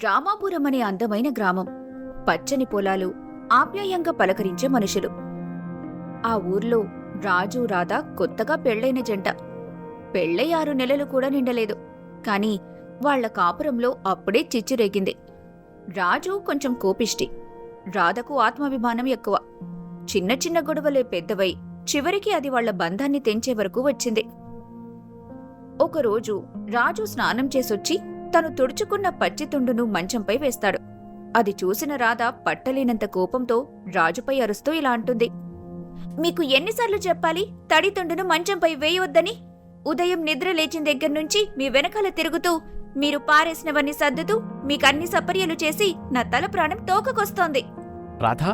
రామాపురం అనే అందమైన గ్రామం. పచ్చని పొలాలు, ఆప్యాయంగా పలకరించే మనుషులు. ఆ ఊర్లో రాజు రాధ కొత్తగా పెళ్లైన జంట. పెళ్ళై 6 నెలలు కూడా నిండలేదు. కాని వాళ్ల కాపురంలో అప్పుడే చిచ్చురేగింది. రాజు కొంచెం కోపిష్టి, రాధకు ఆత్మాభిమానం ఎక్కువ. చిన్న చిన్న గొడవలే పెద్దవై చివరికి అది వాళ్ల బంధాన్ని తెంచే వరకు వచ్చింది. ఒకరోజు రాజు స్నానం చేసొచ్చి తను తుడుచుకున్న పచ్చితుండును మంచంపై వేస్తాడు. అది చూసిన రాధ పట్టలేనంత కోపంతో రాజుపై అరుస్తూ ఇలా అంటుంది. మీకు ఎన్నిసార్లు చెప్పాలి తడితుండును మంచంపై వేయవద్దని? ఉదయం నిద్ర లేచిన దగ్గర్నుంచి మీ వెనకాల తిరుగుతూ, మీరు పారేసినవన్నీ సర్దుతూ, మీకన్ని సపర్యలు చేసి నా తల ప్రాణం తోకకొస్తోంది. రాధా,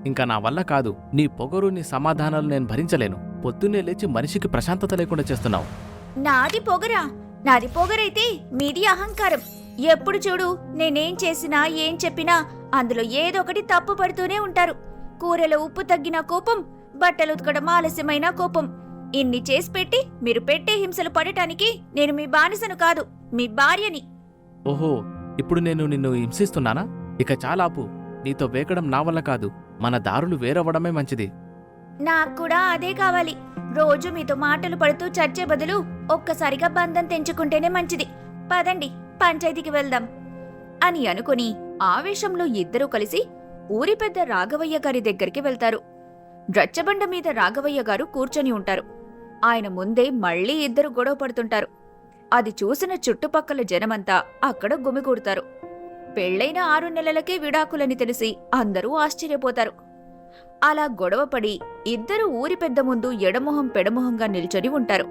ఇంకా నా వల్ల కాదు. నీ పొగరు, నీ సమాధానాలు నేను భరించలేను. పొద్దున్నే లేచి మనిషికి ప్రశాంతత లేకుండా చేస్తున్నావు. నాది పొగరా? నాది పొగరైతే మీది అహంకారం. ఎప్పుడు చూడు నేనేం చేసినా ఏం చెప్పినా అందులో ఏదో ఒకటి తప్పు పడుతూనే ఉంటారు. కూరలో ఉప్పు తగ్గిన కోపం, బట్టలు ఉతకడం ఆలస్యమైన కోపం. ఇన్ని చేసి పెట్టి మీరు పెట్టే హింసలు పడటానికి నేను మీ బానిసను కాదు, మీ భార్యని. ఓహో, ఇప్పుడు నేను నిన్ను హింసిస్తున్నానా? ఇక చాలాపు. నీతో వేకడం నా వల్ల కాదు. మన దారులు వేరవ్వడమే మంచిది. నాక్కూడా అదే కావాలి. రోజు మీతో మాటలు పడుతూ చచ్చే బదులు ఒక్కసారిగా బంధం తెంచుకుంటేనే మంచిది. పదండి, పంచాయతీకి వెళ్దాం అని అనుకుని ఆవేశంలో ఇద్దరూ కలిసి ఊరి పెద్ద రాఘవయ్య గారి దగ్గరికి వెళ్తారు. రచ్చబండ మీద రాఘవయ్య గారు కూర్చొని ఉంటారు. ఆయన ముందే మళ్లీ ఇద్దరు గొడవ పడుతుంటారు. అది చూసిన చుట్టుపక్కల జనమంతా అక్కడ గుమిగూడతారు. పెళ్లైన 6 నెలలకే విడాకులని తెలిసి అందరూ ఆశ్చర్యపోతారు. అలా గొడవపడి ఇద్దరు ఊరి పెద్ద ముందు ఎడమొహం పెడమొహంగా నిల్చొని ఉంటారు.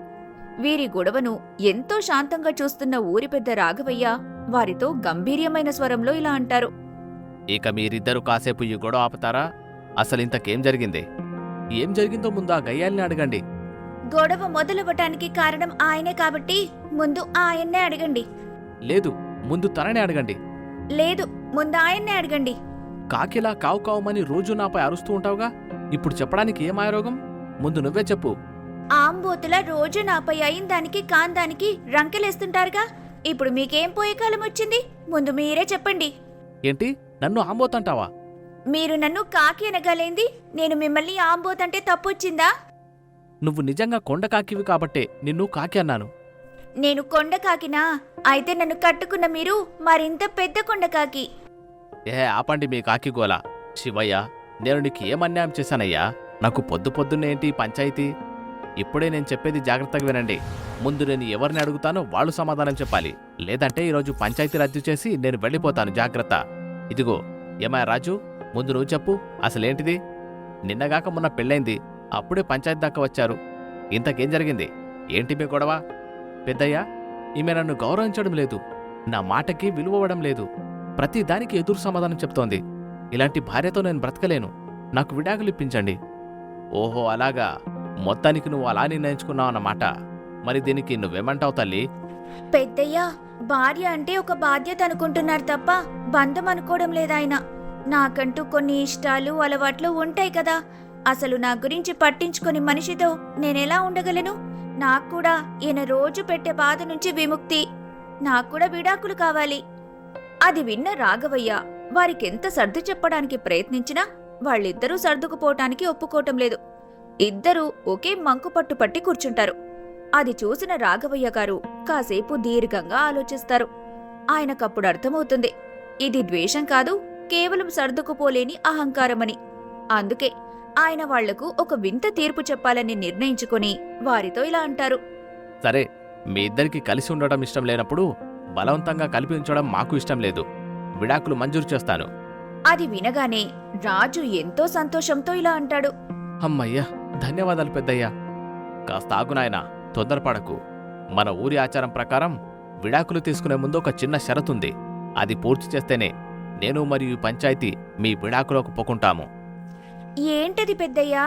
వీరి గొడవను ఎంతో శాంతంగా చూస్తున్న ఊరి పెద్ద రాఘవయ్య వారితో గంభీర్యమైన స్వరంలో ఇలా అంటారు. ఇక మీరిద్దరూ కాసేపు ఈ గొడవ ఆపుతారా? అసలింతకేం జరిగింది? ఏం జరిగిందో ముందు ఆ గయ్యాల్ని అడగండి. గొడవ మొదలవ్వటానికి కారణం ఆయనే కాబట్టి ముందు ఆయన్నే అడగండి. లేదు, ముందు తననే అడగండి. లేదు, ముందు ఆయన్నే అడగండి. కాకిలా కావు కావుమని రోజు నాపై అరుస్తూ ఉంటావుగా, ఇప్పుడు చెప్పడానికి ఏం ఆరోగం? ముందు నువ్వే చెప్పు. ఆంబోతుల రోజు నాపై అయిందానికి కాందానికి రంకెలేస్తుంటారుగా, ఇప్పుడు మీకేం పోయే కాలం వచ్చింది? ముందు మీరే చెప్పండి. ఏంటి, నన్ను ఆంబోతంటావా? మీరు నన్ను కాకి అనగలేంది, నేను మిమ్మల్ని ఆంబోతంటే తప్పొచ్చిందా? నువ్వు నిజంగా కొండకాకివి కాబట్టే నిన్ను కాకి అన్నాను. నేను కొండకాకినా? అయితే నన్ను కట్టుకున్న మీరు మరింత పెద్ద కొండకాకి. ఆపండి మీ కాకి గోల. శివయ్య, నేను నీకు ఏమన్యాయం చేశానయ్యా? నాకు పొద్దు పొద్దున్నేంటి పంచాయితీ? ఇప్పుడే నేను చెప్పేది జాగ్రత్తగా వినండి. ముందు నేను ఎవరిని అడుగుతానో వాళ్ళు సమాధానం చెప్పాలి. లేదంటే ఈరోజు పంచాయతీ రద్దు చేసి నేను వెళ్ళిపోతాను. జాగ్రత్త. ఇదిగో, ఏమయ్య రాజు, ముందు నువ్వు చెప్పు, అసలేంటిది? నిన్నగాక మొన్న పెళ్ళైంది, అప్పుడే పంచాయతీ దాకా వచ్చారు. ఇంతకేం జరిగింది? ఏంటి మీ గొడవ? పెద్దయ్యా, ఈమె నన్ను గౌరవించడం లేదు, నా మాటకి విలువవడం లేదు, ప్రతి దానికి ఎదురు సమాధానం చెప్తోంది. ఇలాంటి భార్యతో నేను బ్రతకలేను, నాకు విడాకులు ఇప్పించండి. ఓహో, అలాగా? మొత్తానికి నువ్వు అలా నిర్ణయించుకున్నావన్నమాట. మరి దీనికి నువ్వేమంటావు తల్లి? పెద్దయ్యా, భార్య అంటే ఒక బాధ్యత అనుకుంటున్నారు తప్ప బంధం అనుకోవడం లేదాయన. నాకంటూ కొన్ని ఇష్టాలు అలవాట్లు ఉంటాయి కదా. అసలు నా గురించి పట్టించుకొని మనిషితో నేనెలా ఉండగలను? నాక్కూడా ఈయన రోజు పెట్టే బాధ నుంచి విముక్తి, నాక్కూడా విడాకులు కావాలి. అది విన్న రాఘవయ్య వారికెంత సర్దు చెప్పడానికి ప్రయత్నించినా వాళ్ళిద్దరూ సర్దుకుపోవటానికి ఒప్పుకోవటం లేదు. ఇద్దరూ ఒకే మంకుపట్టు పట్టి కూర్చుంటారు. అది చూసిన రాఘవయ్య గారు కాసేపు దీర్ఘంగా ఆలోచిస్తారు. ఆయనకప్పుడు అర్థమవుతుంది, ఇది ద్వేషం కాదు, కేవలం సర్దుకుపోలేని అహంకారమని. అందుకే ఆయన వాళ్లకు ఒక వింత తీర్పు చెప్పాలని నిర్ణయించుకుని వారితో ఇలా అంటారు. సరే, మీ ఇద్దరికి కలిసి ఉండటం ఇష్టం లేనప్పుడు బలవంతంగా కలిపి ఉంచడం మాకు ఇష్టం లేదు. విడాకులు మంజూరు చేస్తాను. అది వినగానే రాజు ఎంతో సంతోషంతో ఇలా అంటాడు. అమ్మయ్యా, ధన్యవాదాలు పెద్దయ్యా. కాస్త ఆగునాయనా, తొందరపడకు. మన ఊరి ఆచారం ప్రకారం విడాకులు తీసుకునే ముందు ఒక చిన్న షరతుంది. అది పూర్తి చేస్తేనే నేను మరియు ఈ పంచాయతీ మీ విడాకులకు ఒప్పుకుంటాము. ఏంటది పెద్దయ్యా?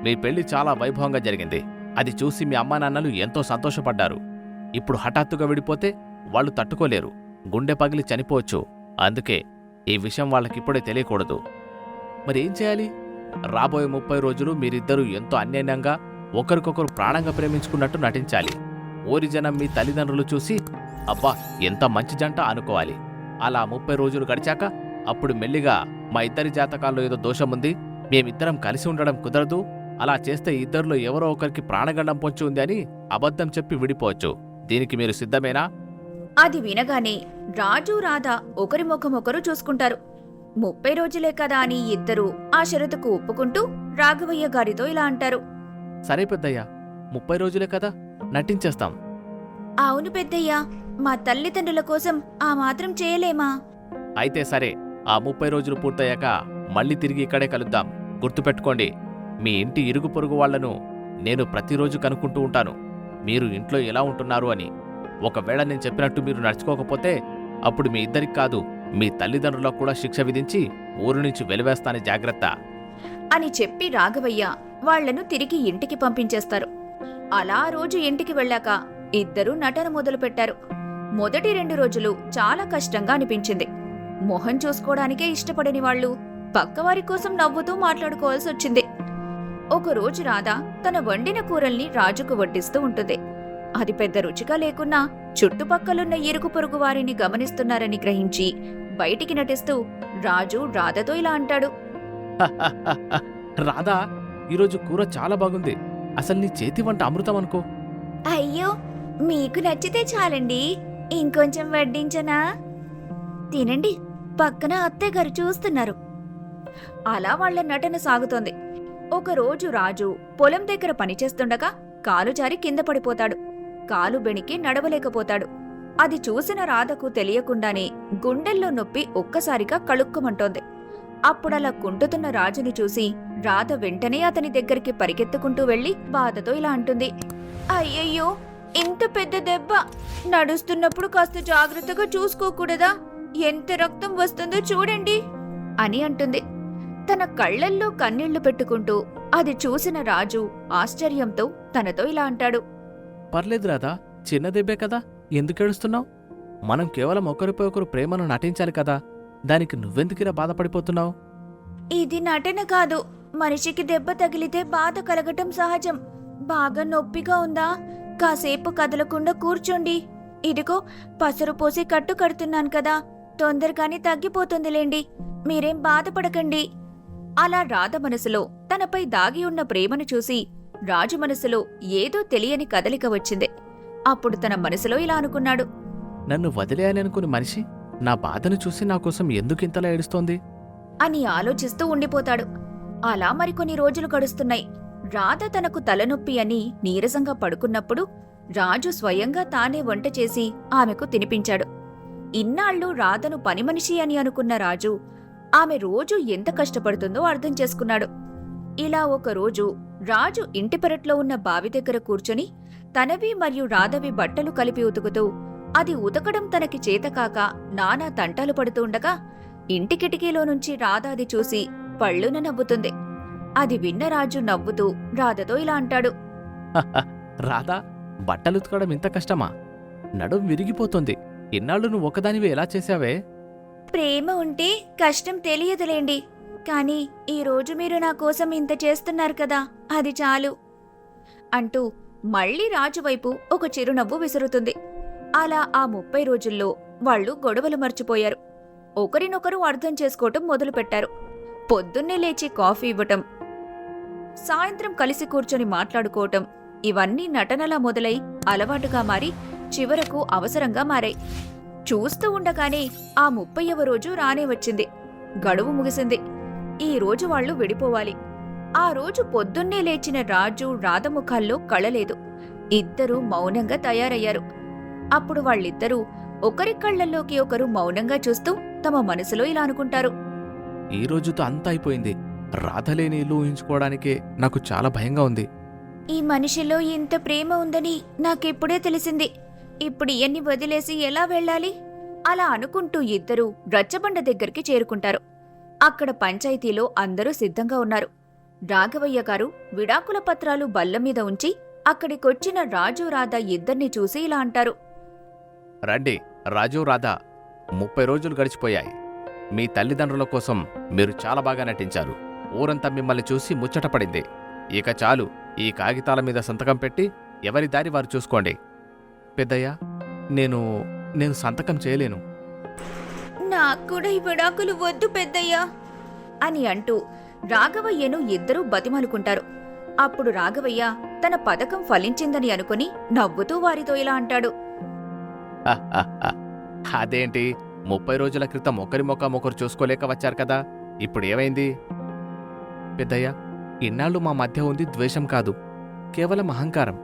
మీ పెళ్లి చాలా వైభవంగా జరిగింది. అది చూసి మీ అమ్మానాన్నలు ఎంతో సంతోషపడ్డారు. ఇప్పుడు హఠాత్తుగా విడిపోతే వాళ్ళు తట్టుకోలేరు, గుండె పగిలి చనిపోవచ్చు. అందుకే ఈ విషయం వాళ్ళకిప్పుడే తెలియకూడదు. మరి ఏం చేయాలి? రాబోయే 30 రోజులు మీరిద్దరూ ఎంతో అన్యోన్యంగా ఒకరికొకరు ప్రాణంగా ప్రేమించుకున్నట్టు నటించాలి. ఊరి జనం మీ తల్లిదండ్రులు చూసి, అబ్బా ఎంత మంచి జంట అనుకోవాలి. అలా 30 రోజులు గడిచాక అప్పుడు మెల్లిగా మా ఇద్దరి జాతకాల్లో ఏదో దోషముంది, మేమిద్దరం కలిసి ఉండడం కుదరదు, అలా చేస్తే ఇద్దరిలో ఎవరో ఒకరికి ప్రాణగండం పొంచి ఉంది అని అబద్ధం చెప్పి విడిపోవచ్చు. దీనికి మీరు సిద్ధమేనా? అది వినగానే రాజు రాధ ఒకరి ముఖం ఒకరు చూసుకుంటారు. 30 రోజులే కదా అని ఇద్దరూ ఆ షరతుకు ఒప్పుకుంటూ రాఘవయ్య గారితో ఇలా అంటారు. సరే పెద్దయ్యా, 30 రోజులే కదా, నటించేస్తాం. అవును పెద్దయ్యా, మా తల్లిదండ్రుల కోసం ఆ మాత్రం చేయలేమా? అయితే సరే, ఆ 30 రోజులు పూర్తయ్యాక మళ్ళీ తిరిగి ఇక్కడే కలుద్దాం. గుర్తుపెట్టుకోండి, మీ ఇంటి ఇరుగు పొరుగు వాళ్లను నేను ప్రతిరోజు కనుక్కుంటూ ఉంటాను, మీరు ఇంట్లో ఎలా ఉంటున్నారు అని. ఒకవేళ నేను చెప్పినట్టు మీరు నడుచుకోకపోతే అప్పుడు మీ ఇద్దరికి కాదు, మీ తల్లిదండ్రులకు కూడా శిక్ష విధించి ఊరు నుంచి వెలివేస్తాను, జాగ్రత్త అని చెప్పి రాఘవయ్య వాళ్లను తిరిగి ఇంటికి పంపించేస్తారు. అలా రోజు ఇంటికి వెళ్ళాక ఇద్దరూ నటన మొదలుపెట్టారు. మొదటి 2 రోజులు చాలా కష్టంగా అనిపించింది. మొహం చూసుకోవడానికే ఇష్టపడని వాళ్ళు పక్కవారి కోసం నవ్వుతూ మాట్లాడుకోవాల్సి వచ్చింది. ఒకరోజు రాధ తన వండిన కూరల్ని రాజుకు వడ్డిస్తూ ఉంటుంది. అది పెద్ద రుచిగా లేకున్నా చుట్టుపక్కలున్న ఇరుగు పొరుగు వారిని గమనిస్తున్నారని గ్రహించి బయటికి నటిస్తూ రాజు రాధతో ఇలా అంటాడు. రాధా, ఈరోజు కూర చాలా బాగుంది. అసలు నీ చేతి వంట అమృతం అనుకో. అయ్యో, మీకు నచ్చితే చాలండి, ఇంకొంచెం వడ్డించనా? తినండి, పక్కన అత్తయ్యగారు చూస్తున్నారు. అలా వాళ్ల నటన సాగుతోంది. ఒకరోజు రాజు పొలం దగ్గర పనిచేస్తుండగా కాలు జారి కింద పడిపోతాడు. కాలు బెణికి నడవలేకపోతాడు. అది చూసిన రాధకు తెలియకుండానే గుండెల్లో నొప్పి ఒక్కసారిగా కళుక్కుమంటోంది. అప్పుడలా కుంటుతున్న రాజుని చూసి రాధ వెంటనే అతని దగ్గరికి పరిగెత్తుకుంటూ వెళ్లి బాధతో ఇలా అంటుంది. అయ్యయ్యో, ఇంత పెద్ద దెబ్బ! నడుస్తున్నప్పుడు కాస్త జాగ్రత్తగా చూసుకోకూడదా? ఎంత రక్తం వస్తుందో చూడండి అని అంటుంది. తన కళ్లల్లో కన్నీళ్లు పెట్టుకుంటూ అది చూసిన రాజు ఆశ్చర్యంతో తనతో ఇలా అంటాడు. పర్లేదు రాధా, చిన్న దెబ్బే కదా, ఎందుకేడుస్తున్నావు? మనం కేవలం ఒకరిపై ఒకరు ప్రేమను నటించాలి కదా, దానికి నువ్వెందుకిలా బాధపడిపోతున్నావు? ఇది నటన కాదు, మనిషికి దెబ్బ తగిలితే బాధ కలగటం సహజం. బాగా నొప్పిగా ఉందా? కాసేపు కదలకుండా కూర్చోండి. ఇదిగో పసరు పోసి కట్టు కడుతున్నాను కదా, తొందరగానే తగ్గిపోతుందిలేండి, మీరేం బాధపడకండి. అలా రాధ మనసులో తనపై దాగి ఉన్న ప్రేమను చూసి రాజు మనసులో ఏదో తెలియని కదలిక వచ్చింది. అప్పుడు తన మనసులో ఇలా అనుకున్నాడు. నన్ను వదిలేయాలనుకుని మనిషి నా బాధను చూసి నా కోసం ఎందుకింతలా ఏడుస్తోంది అని ఆలోచిస్తూ ఉండిపోతాడు. అలా మరికొన్ని రోజులు గడుస్తున్నాయి. రాధ తనకు తలనొప్పి అని నీరసంగా పడుకున్నప్పుడు రాజు స్వయంగా తానే వంట చేసి ఆమెకు తినిపించాడు. ఇన్నాళ్లు రాధను పనిమనిషి అని అనుకున్న రాజు ఆమె రోజు ఎంత కష్టపడుతుందో అర్థం చేసుకున్నాడు. ఇలా ఒకరోజు రాజు ఇంటి పెరట్లో ఉన్న బావి దగ్గర కూర్చొని తనవి మరియు రాధవి బట్టలు కలిపి ఉతుకుతూ అది ఉతకడం తనకి చేతకాక నానా తంటాలు పడుతూ ఉండగా ఇంటి కిటికీలో నుంచి రాధ అది చూసి పళ్ళున నవ్వుతుంది. అది విన్న రాజు నవ్వుతూ రాధతో ఇలా అంటాడు. రాధా, బట్టలుతకడం ఇంత కష్టమా? నడుం విరిగిపోతుంది. ఇన్నాళ్ళు నువ్వు ఒకదానివి ఎలా చేశావే? ప్రేమ ఉంటే కష్టం తెలియదులేండి, కానీ ఈరోజు మీరు నా కోసం ఇంత చేస్తున్నారు కదా, అది చాలు అంటూ మళ్లీ రాజువైపు ఒక చిరునవ్వు విసురుతుంది. అలా ఆ 30 రోజుల్లో వాళ్లు గొడవలు మర్చిపోయారు. ఒకరినొకరు అర్థం చేసుకోవటం మొదలుపెట్టారు. పొద్దున్నే లేచి కాఫీ ఇవ్వటం, సాయంత్రం కలిసి కూర్చొని మాట్లాడుకోవటం, ఇవన్నీ నటనలా మొదలై అలవాటుగా మారి చివరకు అవసరంగా మారాయి. చూస్తూ ఉండగానే ఆ 30వ రోజు రానే వచ్చింది. గడువు ముగిసింది. ఈ రోజు వాళ్లు విడిపోవాలి. ఆ రోజు పొద్దున్నే లేచిన రాజు రాధ ముఖాల్లో కళలేదు. ఇద్దరూ మౌనంగా తయారయ్యారు. అప్పుడు వాళ్ళిద్దరూ ఒకరి కళ్లల్లోకి ఒకరు మౌనంగా చూస్తూ తమ మనసులో ఇలా అనుకుంటారు. ఈ రోజుతో అంతా అయిపోయింది. రాధలేని ఇల్లు ఊహించుకోవడానికే నాకు చాలా భయంగా ఉంది. ఈ మనిషిలో ఇంత ప్రేమ ఉందని నాకిప్పుడే తెలిసింది. ఇప్పుడు ఇవన్నీ వదిలేసి ఎలా వెళ్ళాలి? అలా అనుకుంటూ ఇద్దరూ రచ్చబండ దగ్గరికి చేరుకుంటారు. అక్కడ పంచాయతీలో అందరూ సిద్ధంగా ఉన్నారు. రాఘవయ్య గారు విడాకుల పత్రాలు బల్లమీద ఉంచి అక్కడికొచ్చిన రాజు రాధ ఇద్దర్నీ చూసి ఇలా అంటారు. రండి, రాజు రాధా, 30 రోజులు గడిచిపోయాయి. మీ తల్లిదండ్రుల కోసం మీరు చాలా బాగా నటించారు. ఊరంతా మిమ్మల్ని చూసి ముచ్చటపడింది. ఇక చాలు, ఈ కాగితాల మీద సంతకం పెట్టి ఎవరి దారి వారు చూసుకోండి. పెద్దయ్యా, నేను సంతకం చేయలేను. నాకు కూడా ఈ విడాకులు వద్దు పెద్దయ్యా అని అంటూ రాఘవయ్యను ఇద్దరూ బతిమాలుకుంటారు. అప్పుడు రాఘవయ్య తన పథకం ఫలించిందని అనుకుని నవ్వుతూ వారితో ఇలా అంటాడు. అదేంటి 30 రోజుల క్రితం ఒకరి ముఖం ఒకరు చూసుకోలేక వచ్చారు కదా, ఇప్పుడు ఏమైంది? పెద్దయ్య, ఇన్నాళ్ళు మా మధ్య ఉంది ద్వేషం కాదు, కేవలం అహంకారం.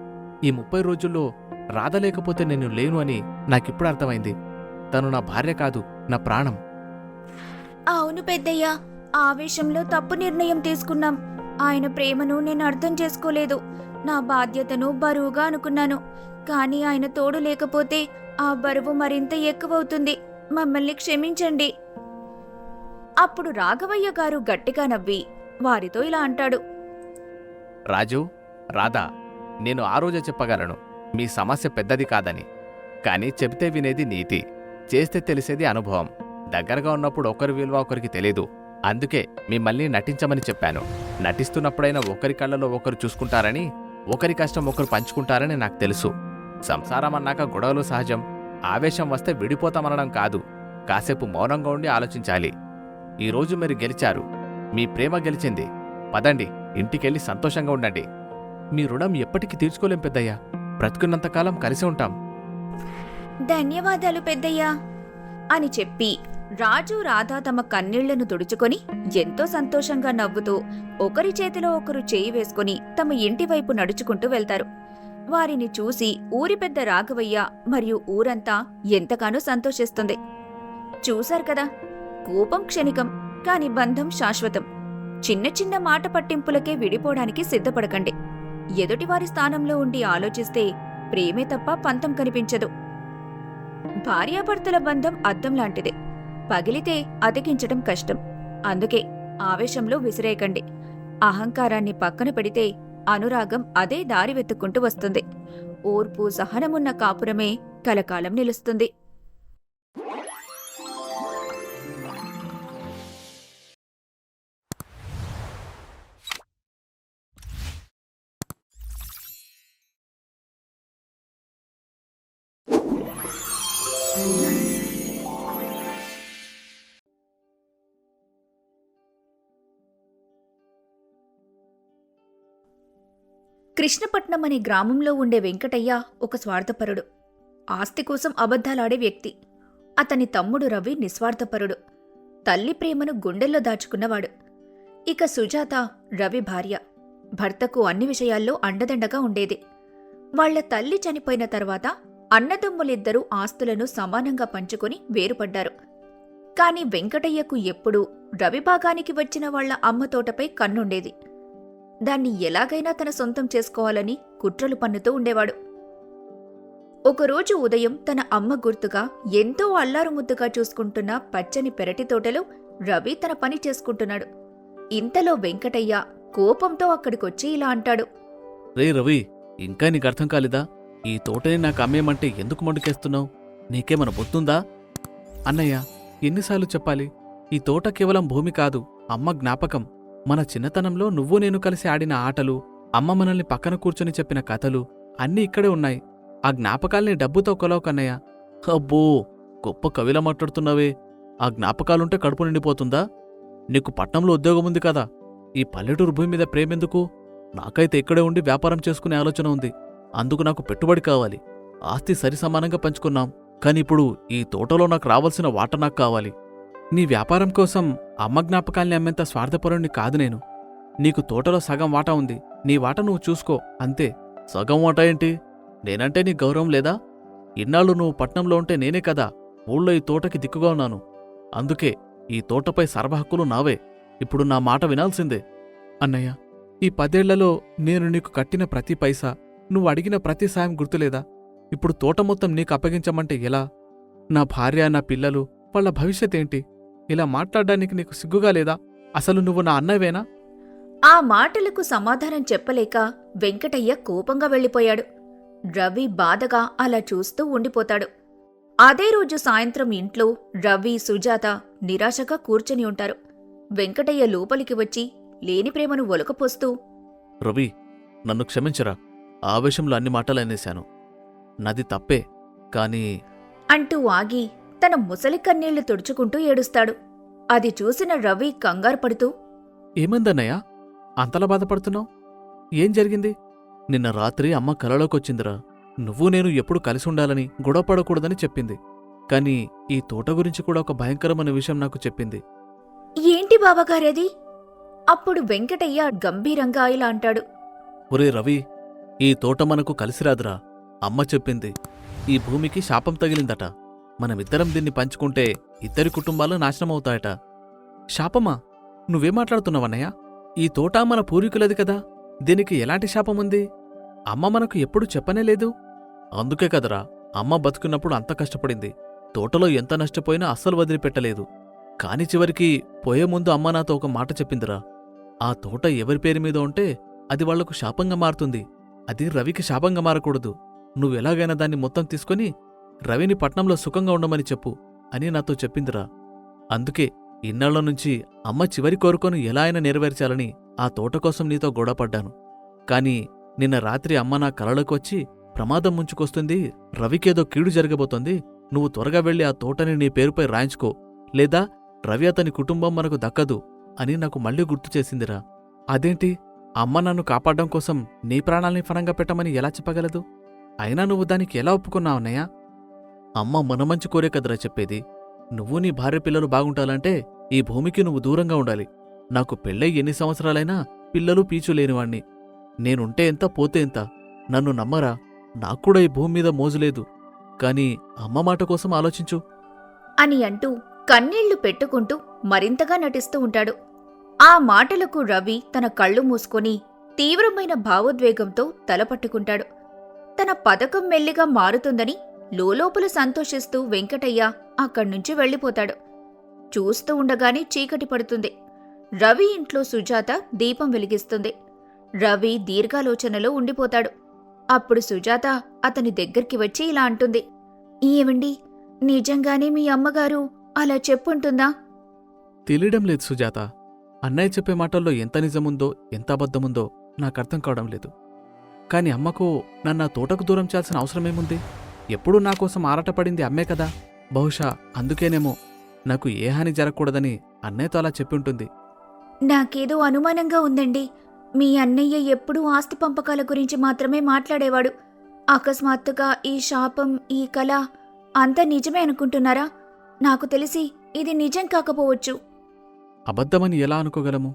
ఈ 30 రోజుల్లో రాధలేకపోతే నేను లేను అని నాకిప్పుడు అర్థమైంది. తను నా భార్య కాదు, నా ప్రాణం. అవును పెద్దయ్యా, ఆవేశంలో తప్పు నిర్ణయం తీసుకున్నాం. ఆయన ప్రేమను నేను అర్థం చేసుకోలేదు. నా బాధ్యతను బరువుగా అనుకున్నాను. కానీ ఆయన తోడు లేకపోతే ఆ బరువు మరింత ఎక్కువవుతుంది. మమ్మల్ని క్షమించండి. అప్పుడు రాఘవయ్య గారు గట్టిగా నవ్వి వారితో ఇలా అంటాడు. రాజు, రాధా, నేను ఆ రోజే చెప్పగలను మీ సమస్య పెద్దది కాదని. కానీ చెబితే వినేది నీతి, చేస్తే తెలిసేది అనుభవం. దగ్గరగా ఉన్నప్పుడు ఒకరి విలువ ఒకరికి తెలీదు. అందుకే మిమ్మల్ని నటించమని చెప్పాను. నటిస్తున్నప్పుడైనా ఒకరి కళ్ళలో ఒకరు చూసుకుంటారని, ఒకరి కష్టం ఒకరు పంచుకుంటారని నాకు తెలుసు. సంసారం అన్నాక గొడవలు సహజం. ఆవేశం వస్తే విడిపోతామనడం కాదు, కాసేపు మౌనంగా ఉండి ఆలోచించాలి. ఈరోజు మీరు గెలిచారు, మీ ప్రేమ గెలిచింది. పదండి, ఇంటికెళ్ళి సంతోషంగా ఉండండి. మీ రుణం ఎప్పటికీ తీర్చుకోలేం పెద్దయ్యా. బ్రతుకున్నంతకాలం కలిసి ఉంటాం. ధన్యవాదాలు పెద్దయ్యా అని చెప్పి రాజు రాధ తమ కన్నీళ్లను తుడుచుకొని ఎంతో సంతోషంగా నవ్వుతూ ఒకరి చేతిలో ఒకరు చేయి వేసుకుని తమ ఇంటి వైపు నడుచుకుంటూ వెళ్తారు. వారిని చూసి ఊరి పెద్ద రాఘవయ్య మరియు ఊరంతా ఎంతగానో సంతోషిస్తుంది. చూశారు కదా, కోపం క్షణికం, కాని బంధం శాశ్వతం. చిన్న చిన్న మాట పట్టింపులకే విడిపోవడానికి సిద్ధపడకండి. ఎదుటివారి స్థానంలో ఉండి ఆలోచిస్తే ప్రేమే తప్ప పంతం కనిపించదు. భార్యాభర్తల బంధం అద్దం లాంటిదే, పగిలితే అతికించటం కష్టం. అందుకే ఆవేశంలో విసిరేయకండి. అహంకారాన్ని పక్కన పెడితే అనురాగం అదే దారి వెతుక్కుంటూ వస్తుంది. ఓర్పు సహనమున్న కాపురమే కలకాలం నిలుస్తుంది. కృష్ణపట్నం అనే గ్రామంలో ఉండే వెంకటయ్య ఒక స్వార్థపరుడు. ఆస్తి కోసం అబద్ధాలాడే వ్యక్తి. అతని తమ్ముడు రవి నిస్వార్థపరుడు. తల్లి ప్రేమను గుండెల్లో దాచుకున్నవాడు. ఇక సుజాత రవి భార్య. భర్తకు అన్ని విషయాల్లో అండదండగా ఉండేది. వాళ్ల తల్లి చనిపోయిన తర్వాత అన్నదమ్ములిద్దరూ ఆస్తులను సమానంగా పంచుకొని వేరుపడ్డారు. కాని వెంకటయ్యకు ఎప్పుడూ రవి భాగానికి వచ్చిన వాళ్ల అమ్మ తోటపై కన్నుండేది. దాన్ని ఎలాగైనా తన సొంతం చేసుకోవాలని కుట్రలు పన్నుతూ ఉండేవాడు. ఒకరోజు ఉదయం తన అమ్మ గుర్తుగా ఎంతో అల్లారుముద్దుగా చూసుకుంటున్న పచ్చని పెరటి తోటలో రవి తన పని చేసుకుంటున్నాడు. ఇంతలో వెంకటయ్య కోపంతో అక్కడికొచ్చి ఇలా అంటాడు. రే రవి, ఇంకా నీకు అర్థం కాలేదా? ఈ తోటని నాకు అమ్మేమంటే ఎందుకు మండుకేస్తున్నావు? నీకేమన్నా బుద్ధుందా? అన్నయ్య, ఎన్నిసార్లు చెప్పాలి? ఈ తోట కేవలం భూమి కాదు, అమ్మ జ్ఞాపకం. మన చిన్నతనంలో నువ్వు నేను కలిసి ఆడిన ఆటలు, అమ్మ మనల్ని పక్కన కూర్చొని చెప్పిన కథలు అన్నీ ఇక్కడే ఉన్నాయి. ఆ జ్ఞాపకాల్ని డబ్బుతో కొలవకన్నయ్య. అబ్బో, గొప్ప కవిలా మాట్లాడుతున్నావే. ఆ జ్ఞాపకాలుంటే కడుపు నిండిపోతుందా? నీకు పట్నంలో ఉద్యోగముంది కదా, ఈ పల్లెటూరు భూమి మీద ప్రేమెందుకు? నాకైతే ఇక్కడే ఉండి వ్యాపారం చేసుకునే ఆలోచన ఉంది. అందుకు నాకు పెట్టుబడి కావాలి. ఆస్తి సరిసమానంగా పంచుకున్నాం, కాని ఇప్పుడు ఈ తోటలో నాకు రావాల్సిన వాట నాకు కావాలి. నీ వ్యాపారం కోసం అమ్మ జ్ఞాపకాల్ని అమ్మేంత స్వార్థపరుణ్ణి కాదు నేను. నీకు తోటలో సగం వాటా ఉంది, నీ వాట నువ్వు చూసుకో అంతే. సగం వాటా ఏంటి? నేనంటే నీ గౌరవం లేదా? ఇన్నాళ్ళు నువ్వు పట్నంలో ఉంటే నేనే కదా ఊళ్ళో ఈ తోటకి దిక్కుగా ఉన్నాను. అందుకే ఈ తోటపై సర్వహక్కులు నావే. ఇప్పుడు నా మాట వినాల్సిందే. అన్నయ్య, ఈ 10 ఏళ్లలో నేను నీకు కట్టిన ప్రతి పైసా, నువ్వు అడిగిన ప్రతి సాయం గుర్తులేదా? ఇప్పుడు తోట మొత్తం నీకు అప్పగించమంటే ఎలా? నా భార్య, నా పిల్లలు, వాళ్ళ భవిష్యత్ ఏంటి? ఇలా మాట్లాడడానికి నీకు సిగ్గుగా లేదా? అసలు నువ్వు నా అన్నయ్యవేనా? ఆ మాటలకు సమాధానం చెప్పలేక వెంకటయ్య కోపంగా వెళ్ళిపోయాడు. రవి బాధగా అలా చూస్తూ ఉండిపోతాడు. అదే రోజు సాయంత్రం ఇంట్లో రవి, సుజాత నిరాశగా కూర్చొని ఉంటారు. వెంకటయ్య లోపలికి వచ్చి లేని ప్రేమను ఒలకపోస్తూ, రవి, నన్ను క్షమించరా. ఆవేశంలో అన్ని మాటలు అనేశాను. నాది తప్పే, కానీ అంటూ ఆగి తన ముసలి కన్నీళ్లు తుడుచుకుంటూ ఏడుస్తాడు. అది చూసిన రవి కంగారు పడుతూ, ఏమందన్నయ్యా అంతలా బాధపడుతున్నావు? ఏం జరిగింది? నిన్న రాత్రి అమ్మ కలలోకొచ్చిందిరా. నువ్వు నేను ఎప్పుడు కలిసి ఉండాలని గొడవపడకూడదని చెప్పింది. కాని ఈ తోట గురించి కూడా ఒక భయంకరమైన విషయం నాకు చెప్పింది. ఏంటి బావగారేది? అప్పుడు వెంకటయ్య గంభీరంగా ఇలా అంటాడు. ఒరే రవి, ఈ తోట మనకు కలిసిరాదురా. అమ్మ చెప్పింది ఈ భూమికి శాపం తగిలిందట. మనమిద్దరం దీన్ని పంచుకుంటే ఇద్దరి కుటుంబాలు నాశనమవుతాయట. శాపమా? నువ్వేం మాట్లాడుతున్నావన్నయ్యా? ఈ తోట మన పూర్వీకులది కదా, దీనికి ఎలాంటి శాపముంది? అమ్మ మనకు ఎప్పుడు చెప్పనేలేదు. అందుకే కదరా అమ్మ బతుకున్నప్పుడు అంత కష్టపడింది. తోటలో ఎంత నష్టపోయినా అస్సలు వదిలిపెట్టలేదు. కాని చివరికి పోయే ముందు అమ్మ నాతో ఒక మాట చెప్పిందిరా. ఆ తోట ఎవరి పేరు మీద ఉంటే అది వాళ్లకు శాపంగా మారుతుంది. అది రవికి శాపంగా మారకూడదు. నువ్వెలాగైనా దాన్ని మొత్తం తీసుకొని రవిని పట్నంలో సుఖంగా ఉండమని చెప్పు అని నాతో చెప్పిందిరా. అందుకే ఇన్నాళ్ల నుంచి అమ్మ చివరి కోరుకొని ఎలా అయినా నెరవేర్చాలని ఆ తోట కోసం నీతో గొడవపడ్డాను. కాని నిన్న రాత్రి అమ్మ నా కలలోకి వచ్చి ప్రమాదం ముంచుకొస్తుంది, రవికేదో కీడు జరగబోతోంది, నువ్వు త్వరగా వెళ్లి ఆ తోటని నీ పేరుపై రాయించుకో, లేదా రవి అతని కుటుంబం మనకు దక్కదు అని నాకు మళ్లీ గుర్తు చేసిందిరా. అదేంటి, అమ్మ నన్ను కాపాడడం కోసం నీ ప్రాణాల్ని ఫలంగా పెట్టమని ఎలా చెప్పగలదు? అయినా నువ్వు దానికి ఎలా ఒప్పుకున్నావన్నయ్యా? అమ్మ మన మంచి కోరే కదరా చెప్పేది. నువ్వు నీ భార్య పిల్లలు బాగుంటాలంటే ఈ భూమికి నువ్వు దూరంగా ఉండాలి. నాకు పెళ్ళై ఎన్ని సంవత్సరాలైనా పిల్లలు పీచు లేనివాణ్ణి. నేనుంటే ఎంత పోతే ఎంత. నన్ను నమ్మరా, నాక్కూడా ఈ భూమి మీద మోజులేదు. కాని అమ్మ మాట కోసం ఆలోచించు అని అంటూ కన్నీళ్లు పెట్టుకుంటూ మరింతగా నటిస్తూ ఉంటాడు. ఆ మాటలకు రవి తన కళ్ళు మూసుకొని తీవ్రమైన భావోద్వేగంతో తలపట్టుకుంటాడు. తన పథకం మెల్లిగా మారుతుందని లోలోపల సంతోషిస్తూ వెంకటయ్య అక్కడ్నుంచి వెళ్ళిపోతాడు. చూస్తూ ఉండగానే చీకటి పడుతుంది. రవి ఇంట్లో సుజాత దీపం వెలిగిస్తుంది. రవి దీర్ఘాలోచనలో ఉండిపోతాడు. అప్పుడు సుజాత అతని దగ్గరికి వచ్చి ఇలా అంటుంది. ఏమండి, నిజంగానే మీ అమ్మగారు అలా చెప్పుంటుందా? తెలియడం లేదు సుజాత. అన్నయ్య చెప్పే మాటల్లో ఎంత నిజముందో ఎంత అబద్ధముందో నాకర్థం కావడం లేదు. కాని అమ్మకు నన్ను తోటకు దూరం చేయాల్సిన అవసరమేముంది? ఎప్పుడూ నాకోసం ఆరాటపడింది అమ్మే కదా. బహుశా అందుకేనేమో నాకు ఏ హాని జరగకూడదని అన్నయ్యతో అలా చెప్పి ఉంటుంది. నాకేదో అనుమానంగా ఉందండి. మీ అన్నయ్య ఎప్పుడూ ఆస్తి పంపకాల గురించి మాత్రమే మాట్లాడేవాడు. అకస్మాత్తుగా ఈ శాపం, ఈ కళ అంతా నిజమే అనుకుంటున్నారా? నాకు తెలిసి ఇది నిజం కాకపోవచ్చు. అబద్ధమని ఎలా అనుకోగలము?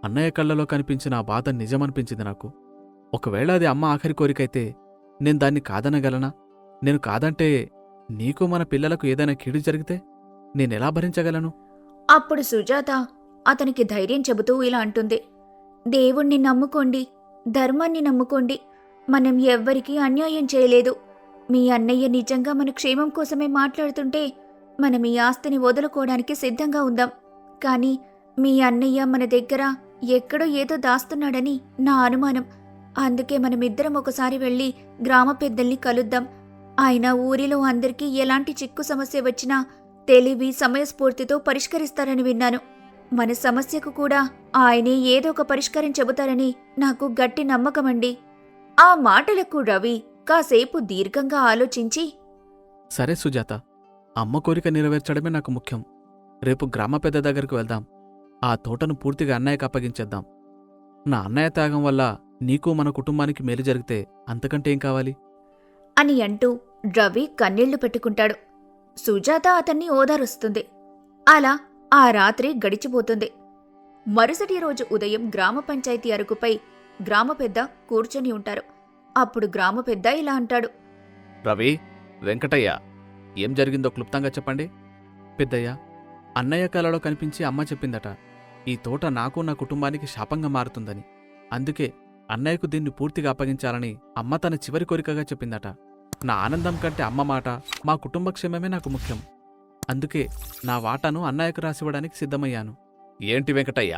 అన్నయ్య కళ్ళలో కనిపించిన ఆ బాధ నిజమనిపించింది నాకు. ఒకవేళ అది అమ్మ ఆఖరి కోరికైతే నేను దాన్ని కాదనగలనా? నేను కాదంటే నీకు మన పిల్లలకు ఏదైనా కీడు జరిగితే నేనెలా భరించగలను? అప్పుడు సుజాత అతనికి ధైర్యం చెబుతూ ఇలా అంటుంది. దేవుణ్ణి నమ్ముకోండి, ధర్మాన్ని నమ్ముకోండి. మనం ఎవ్వరికీ అన్యాయం చేయలేదు. మీ అన్నయ్య నిజంగా మన క్షేమం కోసమే మాట్లాడుతుంటే మనం ఈ ఆస్తిని వదులుకోవడానికి సిద్ధంగా ఉందాం. కానీ మీ అన్నయ్య మన దగ్గర ఎక్కడో ఏదో దాస్తున్నాడని నా అనుమానం. అందుకే మనమిద్దరం ఒకసారి వెళ్ళి గ్రామ పెద్దల్ని కలుద్దాం. ఆయన ఊరిలో అందరికీ ఎలాంటి చిక్కు సమస్య వచ్చినా తెలివి, సమయస్ఫూర్తితో పరిష్కరిస్తారని విన్నాను. మన సమస్యకు కూడా ఆయనే ఏదో ఒక పరిష్కారం చెబుతారని నాకు గట్టి నమ్మకమండి. ఆ మాటలకు రవి కాసేపు దీర్ఘంగా ఆలోచించి, సరే సుజాత, అమ్మ కోరిక నెరవేర్చడమే నాకు ముఖ్యం. రేపు గ్రామ పెద్ద దగ్గరకు వెళ్దాం. ఆ తోటను పూర్తిగా అన్నయ్యకు అప్పగించేద్దాం. నా అన్నయ్య త్యాగం వల్ల నీకు మన కుటుంబానికి మేలు జరిగితే అంతకంటే ఏం కావాలి? అని అంటూ రవి కన్నీళ్లు పెట్టుకుంటాడు. సుజాత అతన్ని ఓదారుస్తుంది. అలా ఆ రాత్రి గడిచిపోతుంది. మరుసటి రోజు ఉదయం గ్రామ పంచాయతీ అరుగుపై గ్రామ పెద్ద కూర్చొని ఉంటారు. అప్పుడు గ్రామ పెద్ద ఇలా అంటాడు. రవి, వెంకటయ్య, ఏం జరిగిందో క్లుప్తంగా చెప్పండి. పెద్దయ్య, అన్నయ్య కలలో కనిపించి అమ్మ చెప్పిందట, ఈ తోట నాకు నా కుటుంబానికి శాపంగా మారుతుందని. అందుకే అన్నయ్యకు దీన్ని పూర్తిగా అప్పగించాలని అమ్మ తన చివరి కోరికగా చెప్పిందట. నా ఆనందం కంటే అమ్మ మాట, మా కుటుంబ క్షేమమే నాకు ముఖ్యం. అందుకే నా వాటాను అన్నయ్యకు రాసివ్వడానికి సిద్ధమయ్యాను. ఏంటి వెంకటయ్య,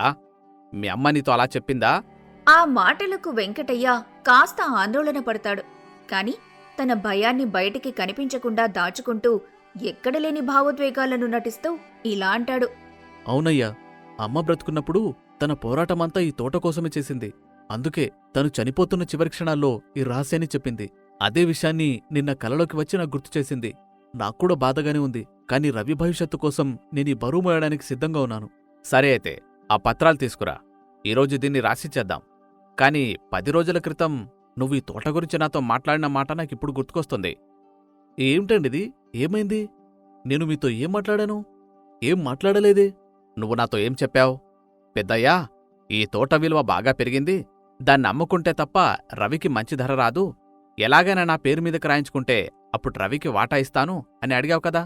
మీ అమ్మ నీతో అలా చెప్పిందా? ఆ మాటలకు వెంకటయ్య కాస్త ఆందోళన పడతాడు. కాని తన భయాన్ని బయటికి కనిపించకుండా దాచుకుంటూ ఎక్కడలేని భావోద్వేగాలను నటిస్తూ ఇలా అంటాడు. అవునయ్యా, అమ్మ బ్రతుకున్నప్పుడు తన పోరాటమంతా ఈ తోట కోసమే చేసింది. అందుకే తను చనిపోతున్న చివరి క్షణాల్లో ఈ రహస్యాన్ని చెప్పింది. అదే విషయాన్ని నిన్న కలలోకి వచ్చి నాకు గుర్తు చేసింది. నాక్కూడా బాధగానే ఉంది, కానీ రవి భవిష్యత్తు కోసం నేను ఈ బరువు మోయడానికి సిద్ధంగా ఉన్నాను. సరే అయితే ఆ పత్రాలు తీసుకురా. ఈరోజు దీన్ని రాసిచ్చేద్దాం. కానీ 10 రోజుల క్రితం నువ్వు ఈ తోట గురించి నాతో మాట్లాడిన మాట నాకిప్పుడు గుర్తుకొస్తుంది. ఏమిటండిది? ఏమైంది? నేను మీతో ఏం మాట్లాడాను? ఏం మాట్లాడలేదే. నువ్వు నాతో ఏం చెప్పావు? పెద్దయ్యా, ఈ తోట విలువ బాగా పెరిగింది, దాన్ని అమ్ముకుంటే తప్ప రవికి మంచి ధర రాదు, ఎలాగైనా నా పేరు మీదకి రాయించుకుంటే అప్పుడు రవికి వాటా ఇస్తాను అని అడిగావు కదా.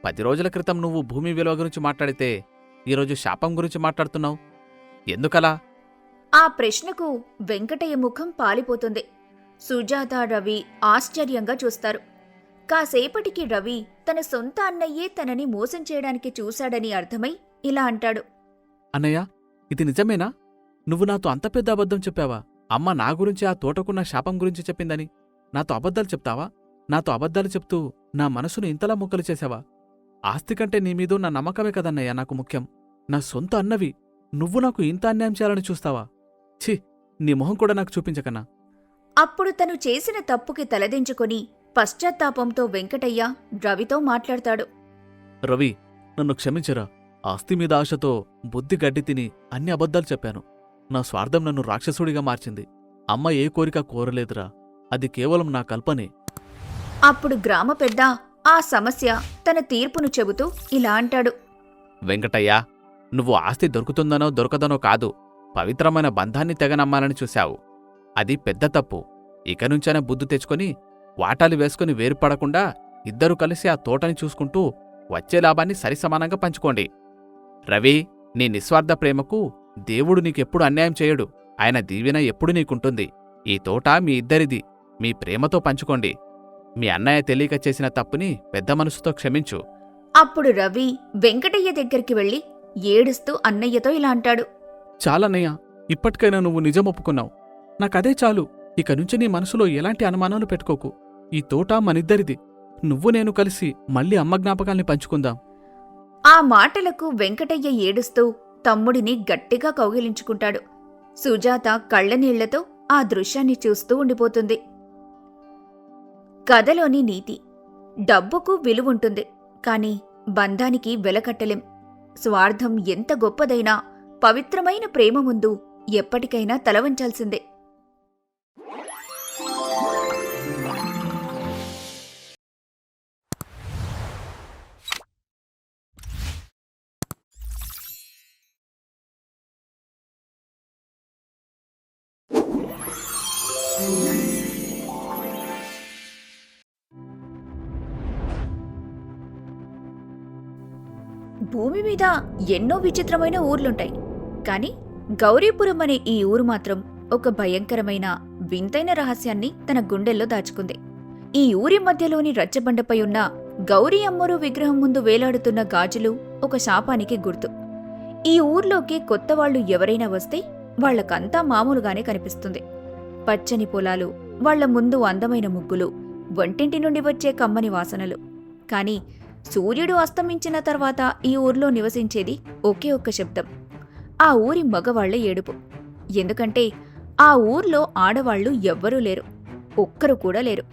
10 రోజుల క్రితం నువ్వు భూమి విలువ గురించి మాట్లాడితే ఈరోజు శాపం గురించి మాట్లాడుతున్నావు. ఎందుకలా? ఆ ప్రశ్నకు వెంకటయ్య ముఖం పాలిపోతుంది. సుజాత, రవి ఆశ్చర్యంగా చూస్తారు. కాసేపటికి రవి తన సొంత అన్నయ్యే తనని మోసం చేయడానికి చూశాడని అర్థమై ఇలా అంటాడు. అన్నయ్య, ఇది నిజమేనా? నువ్వు నాతో అంత పెద్ద అబద్ధం చెప్పావా? అమ్మ నా గురించి ఆ తోటకున్న శాపం గురించి చెప్పిందని నాతో అబద్ధాలు చెప్తావా? నాతో అబద్ధాలు చెప్తూ నా మనసును ఇంతలా ముక్కలు చేశావా? ఆస్తి కంటే నీ మీదో నా నమ్మకమే కదన్నయ్య నాకు ముఖ్యం. నా సొంత అన్నవి నువ్వు నాకు ఇంత అన్యాయం చేయాలని చూస్తావా? ఛీ, నీ మొహం కూడా నాకు చూపించకన్నా. అప్పుడు తను చేసిన తప్పుకి తలదించుకొని పశ్చాత్తాపంతో వెంకటయ్య రవితో మాట్లాడతాడు. రవి, నన్ను క్షమించరా. ఆస్తి మీద ఆశతో బుద్ధి గడ్డి తిని అన్ని అబద్ధాలు చెప్పాను. నా స్వార్థం నన్ను రాక్షసుడిగా మార్చింది. అమ్మ ఏ కోరిక కోరలేదురా, అది కేవలం నా కల్పనే. అప్పుడు గ్రామ పెద్ద ఆ సమస్య తన తీర్పును చెబుతూ ఇలా అంటాడు. వెంకటయ్య, నువ్వు ఆస్తి దొరుకుతుందనో దొరకదనో కాదు, పవిత్రమైన బంధాన్ని తెగనమ్మాలని చూశావు. అది పెద్ద తప్పు. ఇక నుంచైనా బుద్ధి తెచ్చుకొని వాటాలు వేసుకుని వేరుపడకుండా ఇద్దరూ కలిసి ఆ తోటని చూసుకుంటూ వచ్చే లాభాన్ని సరిసమానంగా పంచుకోండి. రవి, నీ నిస్వార్థ ప్రేమకు దేవుడు నీకెప్పుడు అన్యాయం చేయడు. ఆయన దీవెన ఎప్పుడు నీకుంటుంది. ఈ తోట మీ ఇద్దరిది. మీ ప్రేమతో పంచుకోండి. మీ అన్నయ్య తెలియక చేసిన తప్పుని పెద్ద మనసుతో క్షమించు. అప్పుడు రవి వెంకటయ్య దగ్గరికి వెళ్లి ఏడుస్తూ అన్నయ్యతో ఇలా అంటాడు. చాలన్నయ్య, ఇప్పటికైనా నువ్వు నిజం ఒప్పుకున్నావు. నాకదే చాలు. ఇక నుంచి నీ మనసులో ఎలాంటి అనుమానాలు పెట్టుకోకు. ఈ తోట మనిద్దరిది. నువ్వు నేను కలిసి మళ్ళీ అమ్మ జ్ఞాపకాల్ని పంచుకుందాం. ఆ మాటలకు వెంకటయ్య ఏడుస్తూ తమ్ముడిని గట్టిగా కౌగిలించుకుంటాడు. సుజాత కళ్ళనీళ్లతో ఆ దృశ్యాన్ని చూస్తూ ఉండిపోతుంది. కథలోని నీతి: డబ్బుకు విలువుంటుంది, కాని బంధానికి వెలకట్టలేం. స్వార్థం ఎంత గొప్పదైనా పవిత్రమైన ప్రేమ ముందు ఎప్పటికైనా తలవంచాల్సిందే. భూమి మీద ఎన్నో విచిత్రమైన ఊర్లుంటాయి, కాని గౌరీపురం అనే ఈ ఊరు మాత్రం ఒక భయంకరమైన వింతైన రహస్యాన్ని తన గుండెల్లో దాచుకుంది. ఈ ఊరి మధ్యలోని రచ్చబండపై ఉన్న గౌరీ అమ్మరు విగ్రహం ముందు వేలాడుతున్న గాజులు ఒక శాపానికి గుర్తు. ఈ ఊర్లోకి కొత్తవాళ్లు ఎవరైనా వస్తే వాళ్లకంతా మామూలుగానే కనిపిస్తుంది. పచ్చని పొలాలు, వాళ్ల ముందు అందమైన ముగ్గులు, వంటింటి నుండి వచ్చే కమ్మని వాసనలు. కాని సూర్యుడు అస్తమించిన తర్వాత ఈ ఊర్లో నివసించేది ఒకే ఒక్క శబ్దం, ఆ ఊరి మగవాళ్ల ఏడుపు. ఎందుకంటే ఆ ఊర్లో ఆడవాళ్లు ఎవ్వరూ లేరు, ఒక్కరు కూడా లేరు.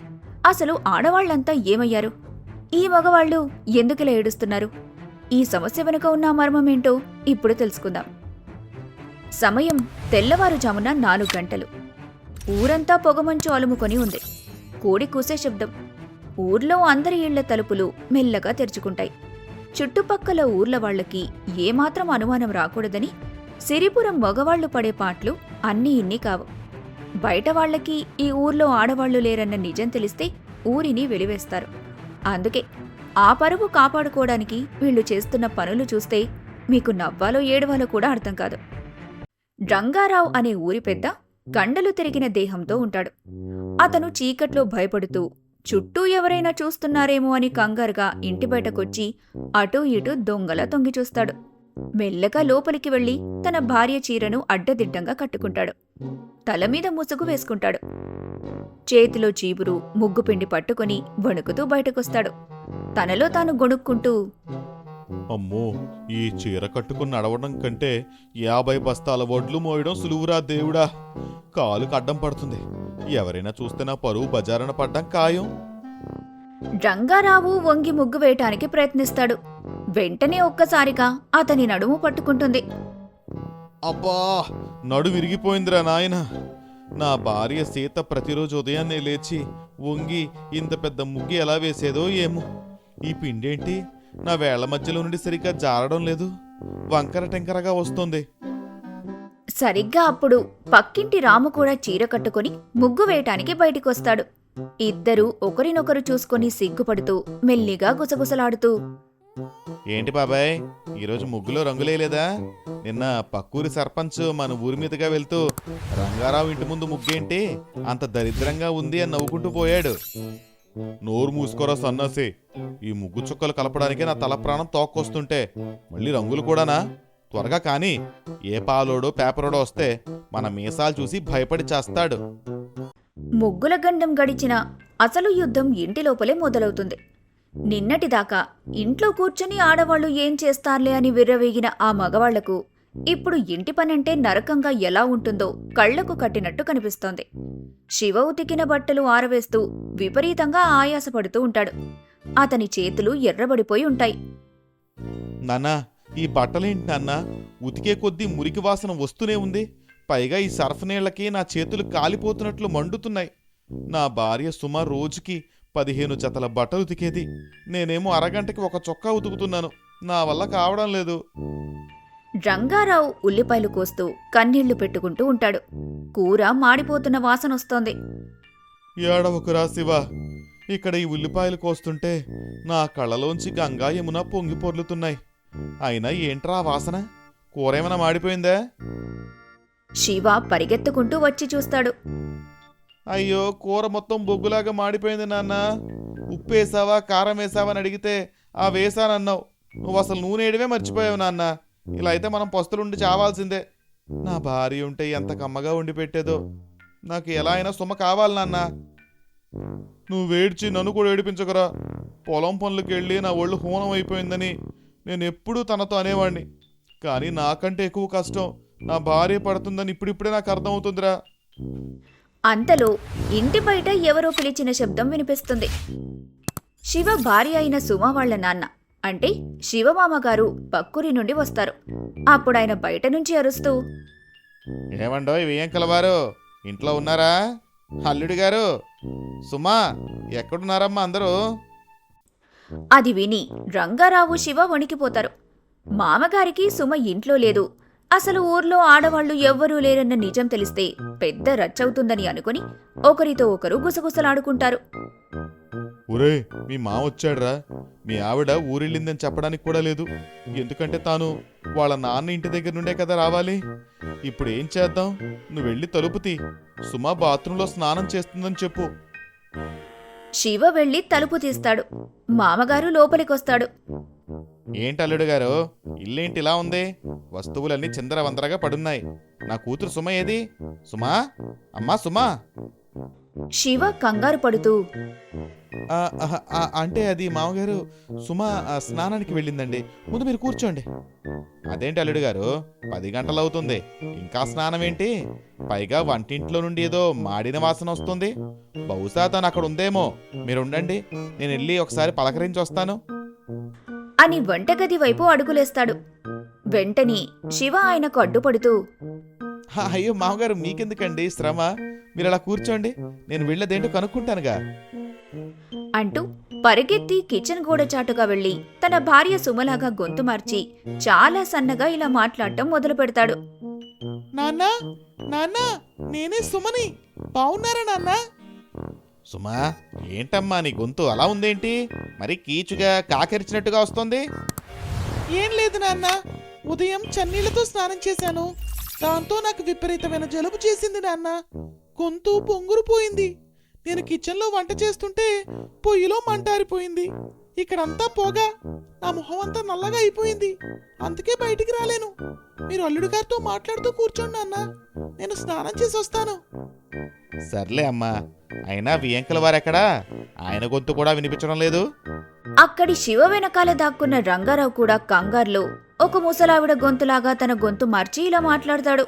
అసలు ఆడవాళ్లంతా ఏమయ్యారు? ఈ మగవాళ్లు ఎందుకిలా ఏడుస్తున్నారు? ఈ సమస్య వెనుక ఉన్న మర్మమేంటో ఇప్పుడు తెలుసుకుందాం. సమయం తెల్లవారుజామున 4 గంటలు. ఊరంతా పొగమంచు అలుముకొని ఉంది. కోడి కూసే శబ్దం. ఊర్లో అందరి ఇళ్ల తలుపులు మెల్లగా తెరుచుకుంటాయి. చుట్టుపక్కల ఊర్ల వాళ్లకి ఏమాత్రం అనుమానం రాకూడదని సిరిపురం మగవాళ్లు పడే పాట్లు అన్నీ ఇన్ని కావు. బయట వాళ్లకి ఈ ఊర్లో ఆడవాళ్లు లేరన్న నిజం తెలిస్తే ఊరిని వెలివేస్తారు. అందుకే ఆ పరువు కాపాడుకోవడానికి వీళ్లు చేస్తున్న పనులు చూస్తే మీకు నవ్వాలో ఏడవాలో కూడా అర్థం కాదు. రంగారావు అనే ఊరి పెద్ద కండలు తిరిగిన దేహంతో ఉంటాడు. అతను చీకట్లో భయపడుతూ చుట్టూ ఎవరైనా చూస్తున్నారేమో అని కంగారుగా ఇంటి బయటకొచ్చి అటూ ఇటూ దొంగలా తొంగి చూస్తాడు. మెల్లగా లోపలికి వెళ్లి తన భార్య చీరను అడ్డదిడ్డంగా కట్టుకుంటాడు. తలమీద ముసుగు వేసుకుంటాడు. చేతిలో చీపురు, ముగ్గుపిండి పట్టుకుని వణుకుతూ బయటకొస్తాడు. తనలో తాను గొణుక్కుంటూ, అమ్మో, ఈ చీర కట్టుకుని నడవడం కంటే 50 బస్తాల వడ్లు మోయడం సులువురా దేవుడా. కాలుకు అడ్డం పడుతుంది. ఎవరైనా చూస్తే నా పరువు బజారన పడ్డం ఖాయం. రంగారావు వంగి ముగ్గు వేయటానికి ప్రయత్నిస్తాడు. వెంటనే ఒక్కసారిగా అతని నడుము పట్టుకుంటుంది. అబ్బా, నడు విరిగిపోయిందిరా నాయన. నా భార్య సీత ప్రతిరోజు ఉదయాన్నే లేచి వంగి ఇంత పెద్ద ముగ్గు ఎలా వేసేదో ఏమో. ఈ పిండేంటి నా వేళ్ల మధ్యలో నుండి సరిగ్గా జారడం లేదు, వంకర టెంకరగా వస్తుంది. సరిగ్గా అప్పుడు పక్కింటి రాము కూడా చీర కట్టుకుని ముగ్గు వేయటానికి బయటికొస్తాడు. ఇద్దరూ ఒకరినొకరు చూసుకుని సిగ్గుపడుతూ మెల్లిగా గుసగుసలాడుతూ, ఏంటి బాబాయ్, ఈరోజు ముగ్గులో రంగులేలేదా? నిన్న పక్కూరి సర్పంచ్ మన ఊరి మీదుగా వెళ్తూ రంగారావు ఇంటి ముందు ముగ్గేంటి అంత దరిద్రంగా ఉంది అని నవ్వుకుంటూ పోయాడు. నోరు మూసుకోరా సన్నాసి, ఈ ముగ్గు చుక్కలు కలపడానికే నా తల ప్రాణం తోక్కొస్తుంటే మళ్ళీ రంగులు కూడానా? త్వరగా కాని, ఏ పాలోడో పేపరోడో వస్తే మన మీసాలు చూసి భయపడి చేస్తాడు. ముగ్గుల గండం గడిచిన అసలు యుద్ధం ఇంటి లోపలే మొదలవుతుంది. నిన్నటిదాకా ఇంట్లో కూర్చుని ఆడవాళ్లు ఏం చేస్తారులే అని విర్రవీగిన ఆ మగవాళ్లకు ఇప్పుడు ఇంటి పనంటే నరకంగా ఎలా ఉంటుందో కళ్లకు కట్టినట్టు కనిపిస్తోంది. శివ ఉతికిన బట్టలు ఆరవేస్తూ విపరీతంగా ఆయాసపడుతూ ఉంటాడు. అతని చేతులు ఎర్రబడిపోయి ఉంటాయి. నాన్నా, ఈ బట్టలేంటి నాన్నా? ఉతికే కొద్దీ మురికి వాసన వస్తూనే ఉంది. పైగా ఈ సర్ఫ్ నీళ్లకి నా చేతులు కాలిపోతున్నట్లు మండుతున్నాయి. నా భార్య సుమ రోజుకి 15 జతల బట్టలు ఉతికేది. నేనేమో అరగంటకి ఒక చొక్కా ఉతుకుతున్నాను. నా వల్ల కావడం లేదు. రంగారావు ఉల్లిపాయలు కోస్తూ కన్నీళ్లు పెట్టుకుంటూ ఉంటాడు. కూర మాడిపోతున్న వాసనొస్తోంది. ఏడవకురా శివ, ఇక్కడ ఈ ఉల్లిపాయలు కోస్తుంటే నా కళ్ళలోంచి గంగా యమున పొంగి పొర్లుతున్నాయి. అయినా ఏంట్రా వాసన? కూరేమైనా మాడిపోయిందా? శివ పరిగెత్తుకుంటూ వచ్చి చూస్తాడు. అయ్యో, కూర మొత్తం బొగ్గులాగా మాడిపోయింది నాన్న. ఉప్పు వేసావా, కారం వేసావా అని అడిగితే ఆ వేసానన్నావు. నువ్వు అసలు నూనె వేయడమే మర్చిపోయావు నాన్న. ఇలా అయితే మనం పస్తులుండి చావాల్సిందే. నా భార్య ఉంటే ఎంత కమ్మగా వండి పెట్టేదో. నాకు ఎలా అయినా సుమ కావాలి నాన్న. నువ్వు వేడ్చి నన్ను కూడా ఏడిపించకురా. పొలం పనులకి వెళ్ళి నా ఒళ్ళు హూనం అయిపోయిందని నేను ఎప్పుడూ తనతో అనేవాణ్ణి. కానీ నాకంటే ఎక్కువ కష్టం నా భార్య పడుతుందని ఇప్పుడిప్పుడే నాకు అర్థమవుతుందిరా. అంతలో ఇంటి బయట ఎవరో పిలిచిన శబ్దం వినిపిస్తుంది. శివ భార్య అయిన సుమ వాళ్ల నాన్న అంటే శివమామగారు పక్కూరి నుండి వస్తారు. అప్పుడాయన బయట నుంచి అరుస్తూ, ఏమండో వేయంకలవారు, ఇంట్లో ఉన్నారా? అల్లుడి గారు, సుమా, ఎక్కడున్నారమ్మా అందరూ? అది విని రంగారావు శివ వణికిపోతారు. మామగారికి సుమ ఇంట్లో లేదు, అసలు ఊర్లో ఆడవాళ్లు ఎవ్వరూ లేరన్న నిజం తెలిస్తే పెద్ద రచ్చవుతుందని అనుకుని ఒకరితో ఒకరు గుసగుసలాడుకుంటారు. ఒరే, మీ మామ వచ్చాడ్రా. మీ ఆవిడ ఊరెళ్ళిందని చెప్పడానికి కూడా లేదు. ఎందుకంటే తాను వాళ్ళ నాన్న ఇంటి దగ్గర నుండే కదా రావాలి. ఇప్పుడు ఏం చేద్దాం? నువ్వు వెళ్ళి తలుపు తీ. సుమా బాత్రూంలో స్నానం చేస్తుందని చెప్పు. శివ వెళ్లి తలుపు తీస్తాడు. మామగారు లోపలికొస్తాడు. ఏంటి అల్లుడు గారు, ఇల్లేంటి ఇలా ఉంది? వస్తువులన్నీ చిందరవందరగా పడున్నాయి. నా కూతురు సుమ ఏది? సుమా, అమ్మా సుమా. శివ కంగారు పడుతూ, అంటే అది మామగారు, సుమ స్నానానికి వెళ్ళిందండి. ముందు మీరు కూర్చోండి. అదేంటి అల్లుడు గారు, 10 గంటలవుతుంది, ఇంకా స్నానం ఏంటి? పైగా వంటింట్లో నుండి ఏదో మాడిన వాసన వస్తుంది. బహుశా తను అక్కడ ఉందేమో. మీరుండండి, నేను వెళ్ళి ఒకసారి పలకరించి వస్తాను అని వంటగది వైపు అడుగులేస్తాడు. వెంటనే శివ ఆయనకు అడ్డుపడుతూ, అయ్యో మామగారు, మీకెందుకండి శ్రమ? మీరు అలా కూర్చోండి, నేను వెళ్ళదేంటో కనుక్కుంటానుగా అంటూ పరిగెత్తి కిచెన్ గోడ చాటుగా వెళ్లి తన భార్య సుమలాగా గొంతు మార్చి చాలా సన్నగా ఇలా మాట్లాడటం మొదలు పెడతాడు. నాన్నా, నాన్నా, నేనే సుమని. బావున్నారా నాన్నా? సుమా, ఏంటమ్మా నీ గొంతు అలా ఉందేంటి? మరి కీచుగా కాకెరిచినట్టుగా వస్తుంది. ఏం లేదు నాన్న, ఉదయం చన్నీళ్లతో స్నానం చేశాను. దాంతో నాకు విపరీతమైన జలుబు చేసింది నాన్న. గొంతు పొంగురుపోయింది. నేను కిచెన్లో వంట చేస్తుంటే పొయ్యిలో మంటారిపోయింది. ఇక్కడంతా పోగా నా మొహం అంతా నల్లగా అయిపోయింది. అందుకే బయటికి రాలేను. మీరు అల్లుడి గారితో మాట్లాడుతూ కూర్చోండి నాన్న, నేను స్నానం చేసి వస్తాను. సర్లే అమ్మా, అయినా వియంకల వారెక్కడా? ఆయన గొంతు కూడా వినిపించడం లేదు. అక్కడి శివ వెనకాల దాక్కున్న రంగారావు కూడా కంగారులో ఒక ముసలావిడ గొంతులాగా తన గొంతు మార్చి ఇలా మాట్లాడతాడు.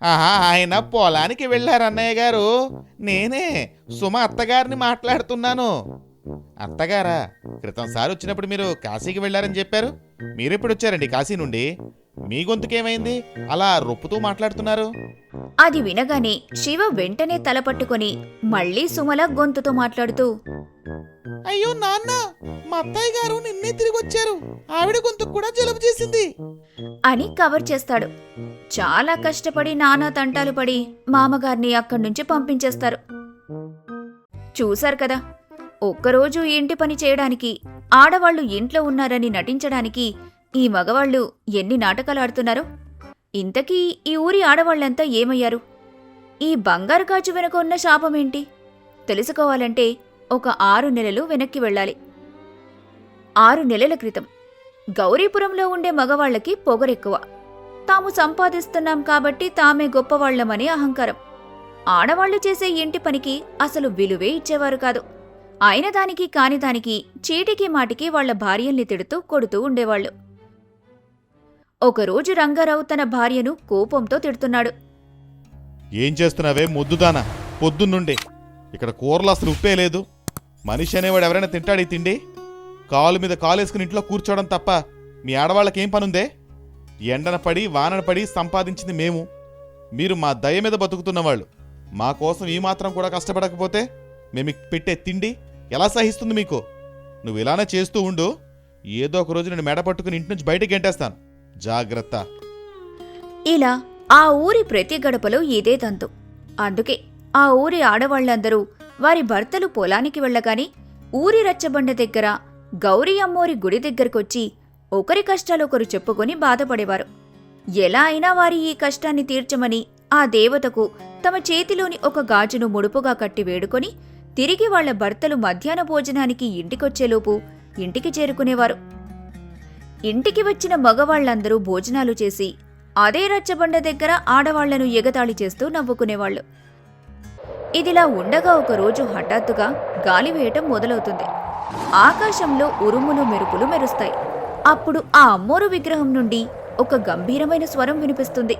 ఆహా, ఆయన పొలానికి వెళ్ళారు అన్నయ్య గారు. నేనే సుమ అత్తగారిని మాట్లాడుతున్నాను. అత్తగారా, క్రితంసారి వచ్చినప్పుడు మీరు కాశీకి వెళ్ళారని చెప్పారు. మీరెప్పుడు వచ్చారండి కాశీ నుండి? మీ గొంతుకేమైంది అలా రొప్పుతూ మాట్లాడుతున్నారు? అది వినగానే శివ వెంటనే తల పట్టుకొని మళ్ళీ సుమల గొంతుతో మాట్లాడుతూ, అయ్యో నాన్న, మా అత్తయ్య గారు నిన్నే తిరిగి వచ్చారు. ఆవిడ గొంతుకు కూడా జలుబు చేసింది అని కవర్ చేస్తాడు. చాలా కష్టపడి నానా తంటాలు పడి మామగారిని అక్కడి నుంచి పంపించేస్తారు. చూశారు కదా, ఒక్కరోజు ఇంటి పని చేయడానికి, ఆడవాళ్లు ఇంట్లో ఉన్నారని నటించడానికి ఈ మగవాళ్లు ఎన్ని నాటకాలు ఆడుతున్నారో. ఇంతకీ ఈ ఊరి ఆడవాళ్లంతా ఏమయ్యారు? ఈ బంగారు గాజు వెనుక ఉన్న శాపమేంటి తెలుసుకోవాలంటే ఒక 6 నెలలు వెనక్కి వెళ్ళాలి. 6 నెలల క్రితం గౌరీపురంలో ఉండే మగవాళ్లకి పొగరెక్కువ. తాము సంపాదిస్తున్నాం కాబట్టి తామే గొప్పవాళ్లమనే అహంకారం. ఆడవాళ్లు చేసే ఇంటి పనికి అసలు విలువే ఇచ్చేవారు కాదు. అయిన దానికి కాని దానికి చీటికి మాటికి వాళ్ల భార్యల్ని తిడుతూ కొడుతూ ఉండేవాళ్లు. ఒకరోజు రంగారావు తన భార్యను కోపంతో తిడుతున్నాడు. ఏం చేస్తున్నావే ముద్దుదానా, పొద్దున్నుండే ఇక్కడ కూరలు అసలు ఉప్పే లేదు. మనిషి అనేవాడు ఎవరైనా తింటాడు ఈ తిండి? కాలు మీద కాలేసుకుని ఇంట్లో కూర్చోవడం తప్ప మీ ఆడవాళ్ళకేం పనుందే? ఎండన పడి వానన పడి సంపాదించింది మేము. మీరు మా దయ మీద బతుకుతున్నవాళ్ళు. మా కోసం ఈ మాత్రం కూడా కష్టపడకపోతే మేము పెట్టే తిండి ఎలా సహిస్తుంది మీకు? నువ్వు ఇలానే చేస్తూ ఉండు. ఏదో ఒక రోజు నేను మెడ పట్టుకుని ఇంటి నుంచి బయటకు గెంటేస్తాను. జాగ్రత్త. ఇలా ఆ ఊరి ప్రతి గడపలో ఇదే తంతు. అందుకే ఆ ఊరి ఆడవాళ్లందరూ వారి భర్తలు పొలానికి వెళ్ళగాని ఊరి రచ్చబండ దగ్గర గౌరీ అమ్మోరి గుడి దగ్గరకొచ్చి ఒకరి కష్టాలొకరు చెప్పుకొని బాధపడేవారు. ఎలా అయినా వారి ఈ కష్టాన్ని తీర్చమని ఆ దేవతకు తమ చేతిలోని ఒక గాజును ముడుపుగా కట్టి వేడుకొని తిరిగి వాళ్ల భర్తలు మధ్యాహ్న భోజనానికి ఇంటికొచ్చేలోపు ఇంటికి చేరుకునేవారు. ఇంటికి వచ్చిన మగవాళ్లందరూ భోజనాలు చేసి అదే రచ్చబండ దగ్గర ఆడవాళ్లను ఎగతాళి చేస్తూ నవ్వుకునేవాళ్లు. ఇదిలా ఉండగా ఒకరోజు హఠాత్తుగా గాలివేయటం మొదలవుతుంది. ఆకాశంలో ఉరుములు మెరుపులు మెరుస్తాయి. అప్పుడు ఆ అమ్మోరు విగ్రహం నుండి ఒక గంభీరమైన స్వరం వినిపిస్తుంది.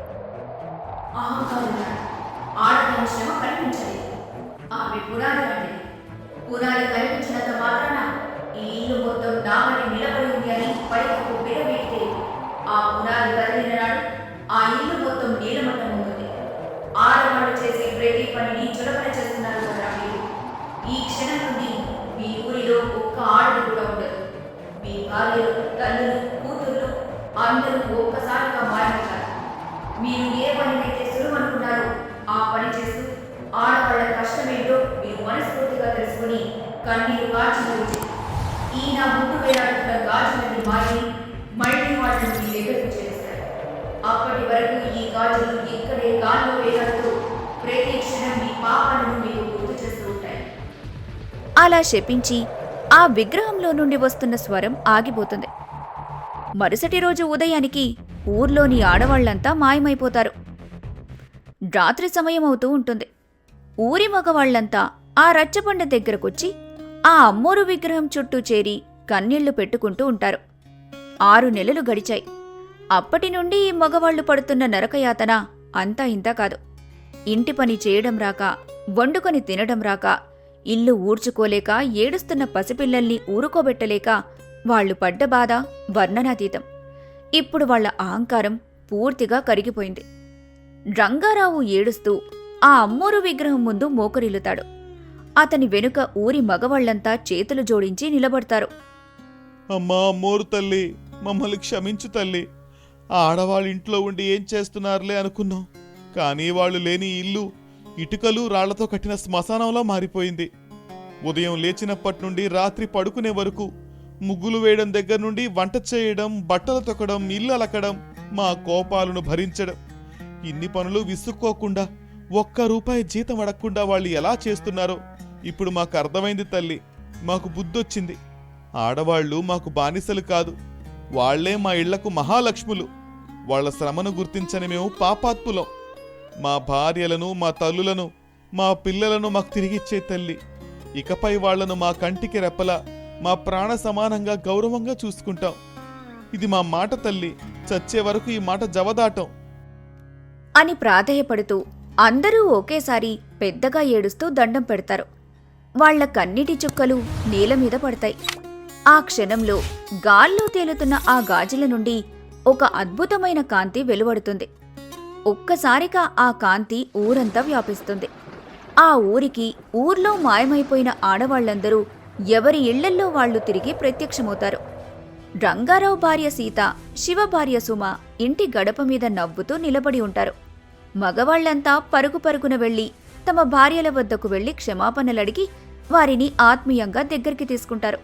ఈ ఇల్లు మొత్తం నామని నిలబడి ఉంది అని పైకప్పు విరవీగితే ఆ పునాది కదిలిన నాడు ఆ ఇల్లు మొత్తం నీలమట్టం ఉంటుంది. ఆడవాళ్ళు చేసే ప్రతి పనిని చులకన చేస్తున్నారు కదా మీరు. ఈ క్షణం నుండి మీ ఊరిలో ఒక్క ఆడది కూడా ఉండదు. మీ భార్యలు, తల్లులు, కూతుర్లు అందరూ ఒక్కసారిగా మారిపోతారు. మీరు ఏ పనినైతే సులువనుకున్నారో ఆ పని చేస్తూ ఆడవాళ్ల కష్టమేంటో మీరు మనస్ఫూర్తిగా తెలుసుకుని కన్నీరు కాచి వచ్చి ఈ నా ముందు వేలాడుతున్న గాజులని మారి మళ్ళీ వాళ్ళని మీ దగ్గరకు చేస్తారు. అప్పటి వరకు ఈ గాజులు ఇక్కడే గాల్లో వేలాడుతూ ప్రతి క్షణం మీ పాపాలను మీకు గుర్తు చేస్తూ ఉంటాయి. అలా శపించి ఆ విగ్రహంలో నుండి వస్తున్న స్వరం ఆగిపోతుంది. మరుసటి రోజు ఉదయానికి ఊర్లోని ఆడవాళ్లంతా మాయమైపోతారు. రాత్రి సమయమవుతూ ఉంటుంది. ఊరి మగవాళ్లంతా ఆ రచ్చబండ దగ్గరకొచ్చి ఆ అమ్మోరు విగ్రహం చుట్టూ చేరి కన్నీళ్లు పెట్టుకుంటూ ఉంటారు. 6 నెలలు గడిచాయి. అప్పటి నుండి ఈ మగవాళ్లు పడుతున్న నరకయాతన అంతా ఇంతా కాదు. ఇంటి పని చేయడం రాక, వండుకొని తినడం రాక, ఇల్లు ఊడ్చుకోలేక ఏడుస్తున్న పసిపిల్లల్ని ఊరుకోబెట్టలేక వాళ్లు పడ్డ బాధ వర్ణనాతీతం. ఇప్పుడు వాళ్ల అహంకారం పూర్తిగా కరిగిపోయింది. రంగారావు ఏడుస్తూ ఆ అమ్మోరు విగ్రహం ముందు మోకరిల్లుతాడు. అతని వెనుక ఊరి మగవాళ్లంతా చేతులు జోడించి నిలబడతారు. అమ్మా అమ్మోరు తల్లి, మమ్మల్ని క్షమించు తల్లి. ఆడవాళ్ళ ఇంట్లో ఉండి ఏం చేస్తున్నారులే అనుకున్నాం. కానీ వాళ్ళు లేని ఇల్లు ఇటుకలు రాళ్లతో కట్టిన శ్మశానంలా మారిపోయింది. ఉదయం లేచినప్పటి నుండి రాత్రి పడుకునే వరకు ముగ్గులు వేయడం దగ్గర నుండి వంట చేయడం, బట్టలు తొక్కడం, ఇల్లు అలకడం, మా కోపాలను భరించడం, ఇన్ని పనులు విసుక్కోకుండా ₹1 జీతం అడగకుండా వాళ్ళు ఎలా చేస్తున్నారో ఇప్పుడు మాకు అర్థమైంది తల్లి. మాకు బుద్ధొచ్చింది. ఆడవాళ్లు మాకు బానిసలు కాదు, వాళ్లే మా ఇళ్లకు మహాలక్ష్ములు. వాళ్ల శ్రమను గుర్తించని మేము పాపాత్ములం. మా భార్యలను, మా తల్లులను, మా పిల్లలను మాకు తిరిగిచ్చే తల్లి. ఇకపై వాళ్లను మా కంటికి రెప్పలా, మా ప్రాణ సమానంగా గౌరవంగా చూసుకుంటాం. ఇది మా మాట తల్లి. చచ్చే వరకు ఈ మాట జవదాటం అని ప్రాధేయపడుతూ అందరూ ఒకేసారి పెద్దగా ఏడుస్తూ దండం పెడతారు. వాళ్ళ కన్నీటి చుక్కలు నేల మీద పడతాయి. ఆ క్షణంలో గాల్లో తేలుతున్న ఆ గాజుల నుండి ఒక అద్భుతమైన కాంతి వెలువడుతుంది. ఒక్కసారిగా ఆ కాంతి ఊరంతా వ్యాపిస్తుంది. ఆ ఊరికి ఊర్లో మాయమైపోయిన ఆడవాళ్లందరూ ఎవరి ఇళ్లల్లో వాళ్లు తిరిగి ప్రత్యక్షమవుతారు. రంగారావు భార్య సీత, శివ భార్య సుమ ఇంటి గడప మీద నవ్వుతూ నిలబడి ఉంటారు. మగవాళ్లంతా పరుగు పరుగున వెళ్లి తమ భార్యల వద్దకు వెళ్లి క్షమాపణలడిగి వారిని ఆత్మీయంగా దగ్గరికి తీసుకుంటారు.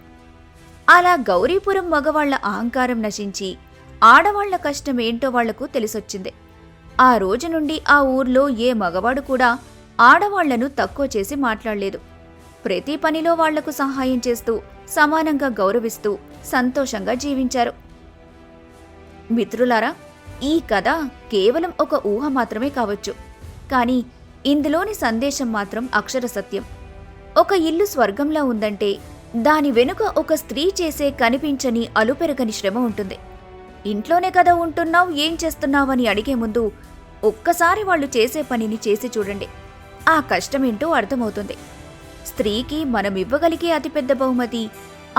అలా గౌరీపురం మగవాళ్ల అహంకారం నశించి ఆడవాళ్ల కష్టమేంటో వాళ్లకు తెలిసొచ్చింది. ఆ రోజు నుండి ఆ ఊర్లో ఏ మగవాడు కూడా ఆడవాళ్లను తక్కువ చేసి మాట్లాడలేదు. ప్రతి పనిలో వాళ్లకు సహాయం చేస్తూ సమానంగా గౌరవిస్తూ సంతోషంగా జీవించారు. మిత్రులారా, ఈ కథ కేవలం ఒక ఊహ మాత్రమే కావచ్చు, కానీ ఇందులోని సందేశం మాత్రం అక్షర సత్యం. ఒక ఇల్లు స్వర్గంలా ఉందంటే దాని వెనుక ఒక స్త్రీ చేసే కనిపించని అలుపెరగని శ్రమ ఉంటుంది. ఇంట్లోనే కదా ఉంటున్నావు, ఏం చేస్తున్నావని అడిగే ముందు ఒక్కసారి వాళ్ళు చేసే పనిని చేసి చూడండి. ఆ కష్టమేంటో అర్థమవుతుంది. స్త్రీకి మనం ఇవ్వగలిగే అతిపెద్ద బహుమతి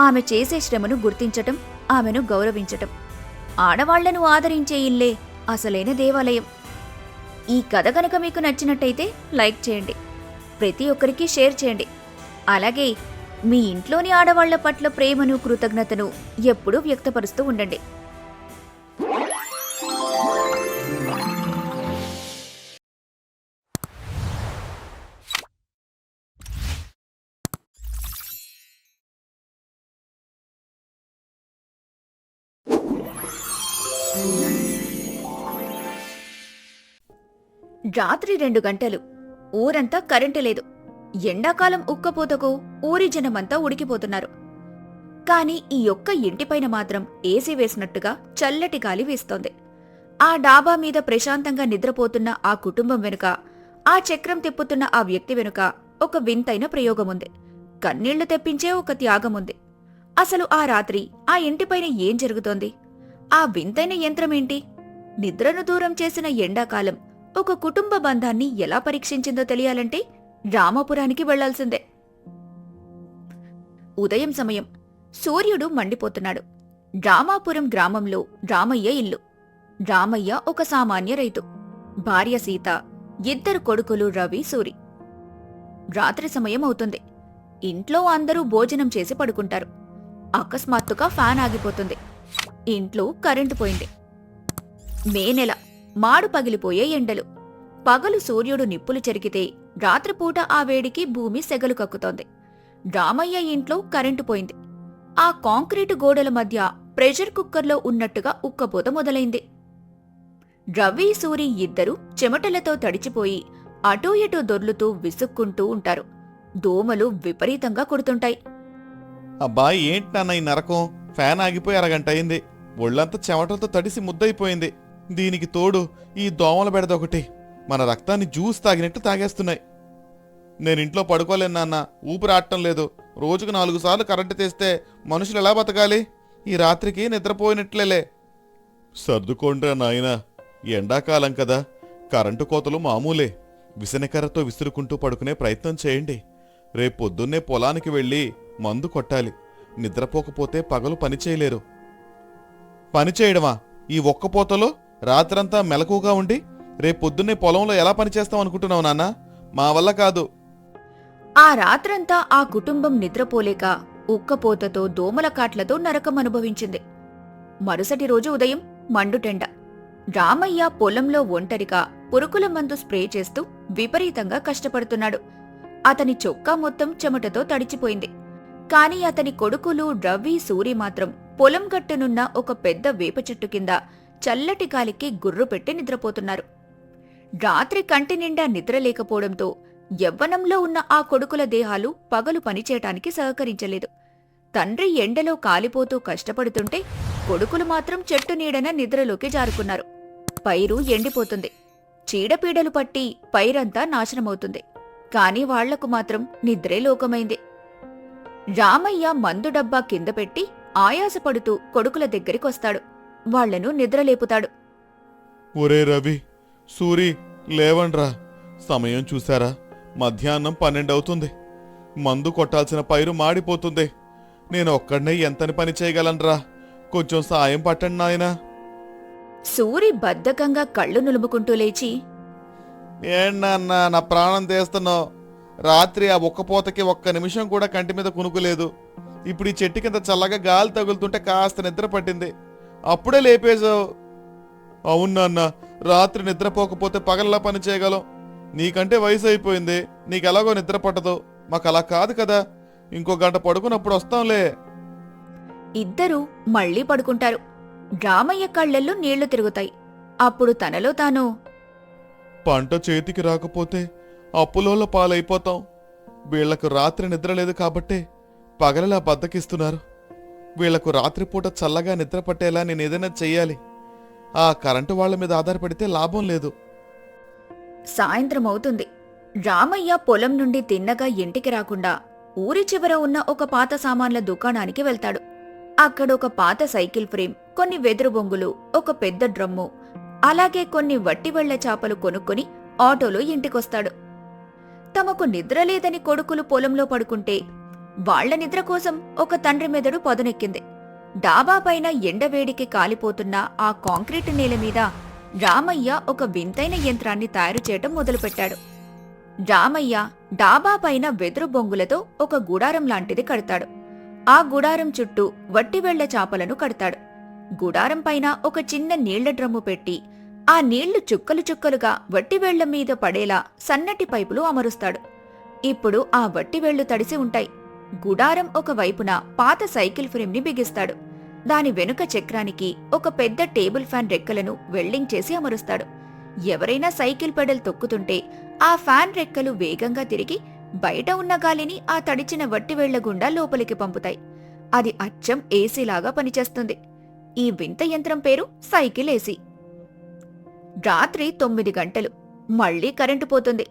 ఆమె చేసే శ్రమను గుర్తించటం, ఆమెను గౌరవించటం. ఆడవాళ్లను ఆదరించే ఇల్లే అసలైన దేవాలయం. ఈ కథ గనక మీకు నచ్చినట్టయితే లైక్ చేయండి, ప్రతి ఒక్కరికి షేర్ చేయండి. అలాగే మీ ఇంట్లోని ఆడవాళ్ల పట్ల ప్రేమను, కృతజ్ఞతను ఎప్పుడూ వ్యక్తపరుస్తూ ఉండండి. రాత్రి 2 గంటలు. ఊరంతా కరెంటు లేదు. ఎండాకాలం ఉక్కపోతకు ఊరి జనమంతా ఉడికిపోతున్నారు. కాని ఈ ఒక్క ఇంటిపైన మాత్రం ఏసీ వేసినట్టుగా చల్లటి గాలి వీస్తోంది. ఆ డాబా మీద ప్రశాంతంగా నిద్రపోతున్న ఆ కుటుంబం వెనుక, ఆ చక్రం తిప్పుతున్న ఆ వ్యక్తి వెనుక ఒక వింతైన ప్రయోగముంది. కన్నీళ్లు తెప్పించే ఒక త్యాగముంది. అసలు ఆ రాత్రి ఆ ఇంటిపైన ఏం జరుగుతోంది? ఆ వింతైన యంత్రమేంటి? నిద్రను దూరం చేసిన ఎండాకాలం ఒక కుటుంబ బంధాన్ని ఎలా పరీక్షించిందో తెలియాలంటే రామాపురానికి వెళ్లాల్సిందే. ఉదయం సమయం. సూర్యుడు మండిపోతున్నాడు. రామాపురం గ్రామంలో రామయ్య ఇల్లు. రామయ్య ఒక సామాన్య రైతు. భార్య సీత, 2 కొడుకులు రవి, సూరి. రాత్రి సమయం అవుతుంది. ఇంట్లో అందరూ భోజనం చేసి పడుకుంటారు. అకస్మాత్తుగా ఫ్యాన్ ఆగిపోతుంది. ఇంట్లో కరెంటు పోయింది. మే నెల. మాడు పగిలిపోయే ఎండలు. పగలు సూర్యుడు నిప్పులు చెరికితే రాత్రిపూట ఆ వేడికి భూమి సెగలు కక్కుతోంది. రామయ్య ఇంట్లో కరెంటు పోయింది. ఆ కాంక్రీటు గోడల మధ్య ప్రెషర్ కుక్కర్లో ఉన్నట్టుగా ఉక్కపోత మొదలైంది. రవి, సూరి ఇద్దరూ చెమటలతో తడిచిపోయి అటూ ఇటూ దొర్లుతూ విసుక్కుంటూ ఉంటారు. దోమలు విపరీతంగా కుడుతుంటాయి. అబ్బాయి, ఏంటి నాన్న ఈ నరకం? ఫ్యాన్ ఆగిపోయి అరగంట అయింది. ఒళ్ళంతా చెమటలతో తడిసి ముద్దయిపోయింది. దీనికి తోడు ఈ దోమల బెడదొకటి మన రక్తాన్ని జ్యూస్ తాగినట్టు తాగేస్తున్నాయి. నేనింట్లో పడుకోలేను నాన్న, ఊపిరాడటం లేదు. రోజుకు 4 సార్లు కరెంటు తెస్తే మనుషులు ఎలా బతకాలి? ఈ రాత్రికి నిద్రపోయినట్లేలే. సర్దుకోండ్రా నాయనా, ఎండాకాలం కదా, కరెంటు కోతలు మామూలే. విసనకర్రతో విసురుకుంటూ పడుకునే ప్రయత్నం చేయండి. రేపొద్దున్నే పొలానికి వెళ్ళి మందు కొట్టాలి. నిద్రపోకపోతే పగలు పనిచేయలేరు. పనిచేయడమా? ఈ ఒక్కపోతలో రాత్రంతా మెలకుగా ఉండి రేపొద్దున్నే పొలంలో ఎలా పనిచేస్తాం అనుకుంటున్నావు నాన్న? మా వల్ల కాదు. ఆ రాత్రంతా ఆ కుటుంబం నిద్రపోలేక ఉక్కపోతతో, దోమల కాట్లతో నరకం అనుభవించింది. మరుసటి రోజు ఉదయం మండుటెండ. రామయ్య పొలంలో ఒంటరిగా పురుగుల మందు స్ప్రే చేస్తూ విపరీతంగా కష్టపడుతున్నాడు. అతని చొక్కా మొత్తం చెమటతో తడిచిపోయింది. కాని అతని కొడుకులు రవి, సూరి మాత్రం పొలం గట్టునున్న ఒక పెద్ద వేప చెట్టు కింద చల్లటి గాలికి గుర్రు పెట్టి నిద్రపోతున్నారు. రాత్రి కంటి నిండా నిద్ర లేకపోవడంతో యవ్వనంలో ఉన్న ఆ కొడుకుల దేహాలు పగలు పనిచేయటానికి సహకరించలేదు. తండ్రి ఎండలో కాలిపోతూ కష్టపడుతుంటే కొడుకులు మాత్రం చెట్టు నీడన నిద్రలోకి జారుకున్నారు. పైరు ఎండిపోతుంది. చీడపీడలు పట్టి పైరంతా నాశనమవుతుంది. కాని వాళ్లకు మాత్రం నిద్రే లోకమైంది. రామయ్య మందు డబ్బా కింద పెట్టి ఆయాసపడుతూ కొడుకుల దగ్గరికొస్తాడు. వాళ్లను నిద్రలేపుతాడు. ఒరే రవి, సూరి, లేవండ్రా. సమయం చూశారా? మధ్యాహ్నం 12 అవుతుంది. మందు కొట్టాల్సిన పైరు మాడిపోతుంది. నేను ఒక్కడనే ఎంతని పని చేయగలనరా? కొంచెం సాయం పట్టండి నాయనా. సూరి బద్ధకంగా కళ్ళు నులుముకుంటూ లేచి, ఏంటన్నా నా ప్రాణం తీస్తున్నావు? రాత్రి ఆ ఒక్కపోతకి ఒక్క నిమిషం కూడా కంటి మీద కునుకులేదు. ఇప్పుడు ఈ చెట్టు కింద చల్లగా గాలి తగులుతుంటే కాస్త నిద్ర పట్టింది, అప్పుడే లేపేశావు. అవును నాన్న, రాత్రి నిద్రపోకపోతే పగల్లా పని చేయగలం. నీకంటే వయసు అయిపోయింది, నీకెలాగో నిద్ర పట్టదు. మాకు అలా కాదు కదా. ఇంకో గంట పడుకున్నప్పుడు వస్తాంలే. ఇద్దరూ మళ్ళీ పడుకుంటారు. రామయ్య కళ్ళల్లో నీళ్లు తిరుగుతాయి. అప్పుడు తనలో తాను, పంట చేతికి రాకపోతే అప్పులోల పాలైపోతాం. వీళ్లకు రాత్రి నిద్ర లేదు కాబట్టే పగలలా బద్దకిస్తున్నారు. వీళ్లకు రాత్రిపూట చల్లగా నిద్ర పట్టేలా నేనేదైనా చెయ్యాలి. ఆ కరెంటు వాళ్ల మీద ఆధారపడితే లాభం లేదు. సాయంత్రం అవుతుంది. రామయ్య పొలం నుండి తిన్నగా ఇంటికి రాకుండా ఊరి చివర ఉన్న ఒక పాత సామాన్ల దుకాణానికి వెళ్తాడు. అక్కడొక పాత సైకిల్ ఫ్రేమ్, కొన్ని వెదురు బొంగులు, ఒక పెద్ద డ్రమ్ము, అలాగే కొన్ని వట్టివెళ్ల చాపలు కొనుక్కొని ఆటోలో ఇంటికొస్తాడు. తమకు నిద్రలేదని కొడుకులు పొలంలో పడుకుంటే వాళ్ల నిద్ర కోసం ఒక తండ్రి మెదడు పదునెక్కింది. డాబా పైన ఎండవేడికి కాలిపోతున్న ఆ కాంక్రీటు నేల మీద రామయ్య ఒక వింతైన యంత్రాన్ని తయారు చేయటం మొదలుపెట్టాడు. రామయ్య డాబా పైన వెదురు బొంగులతో ఒక గుడారం లాంటిది కడతాడు. ఆ గుడారం చుట్టూ వట్టివెళ్ల చాపలను కడతాడు. గుడారం పైన ఒక చిన్న నీళ్ల డ్రమ్ము పెట్టి ఆ నీళ్లు చుక్కలు చుక్కలుగా వట్టివేళ్ల మీద పడేలా సన్నటి పైపులు అమరుస్తాడు. ఇప్పుడు ఆ వట్టివేళ్లు తడిసి ఉంటాయి. గుడారం ఒక వైపున పాత సైకిల్ ఫ్రేమ్ని బిగిస్తాడు. దాని వెనుక చక్రానికి ఒక పెద్ద టేబుల్ ఫ్యాన్ రెక్కలను వెల్డింగ్ చేసి అమరుస్తాడు. ఎవరైనా సైకిల్ పెడల్ తొక్కుతుంటే ఆ ఫ్యాన్ రెక్కలు వేగంగా తిరిగి బయట ఉన్న గాలిని ఆ తడిచిన వట్టివేళ్ల గుండా లోపలికి పంపుతాయి. అది అచ్చం ఏసీలాగా పనిచేస్తుంది. ఈ వింత యంత్రం పేరు సైకిల్ ఏసీ. రాత్రి 9 గంటలు. మళ్లీ కరెంటు పోతుంది.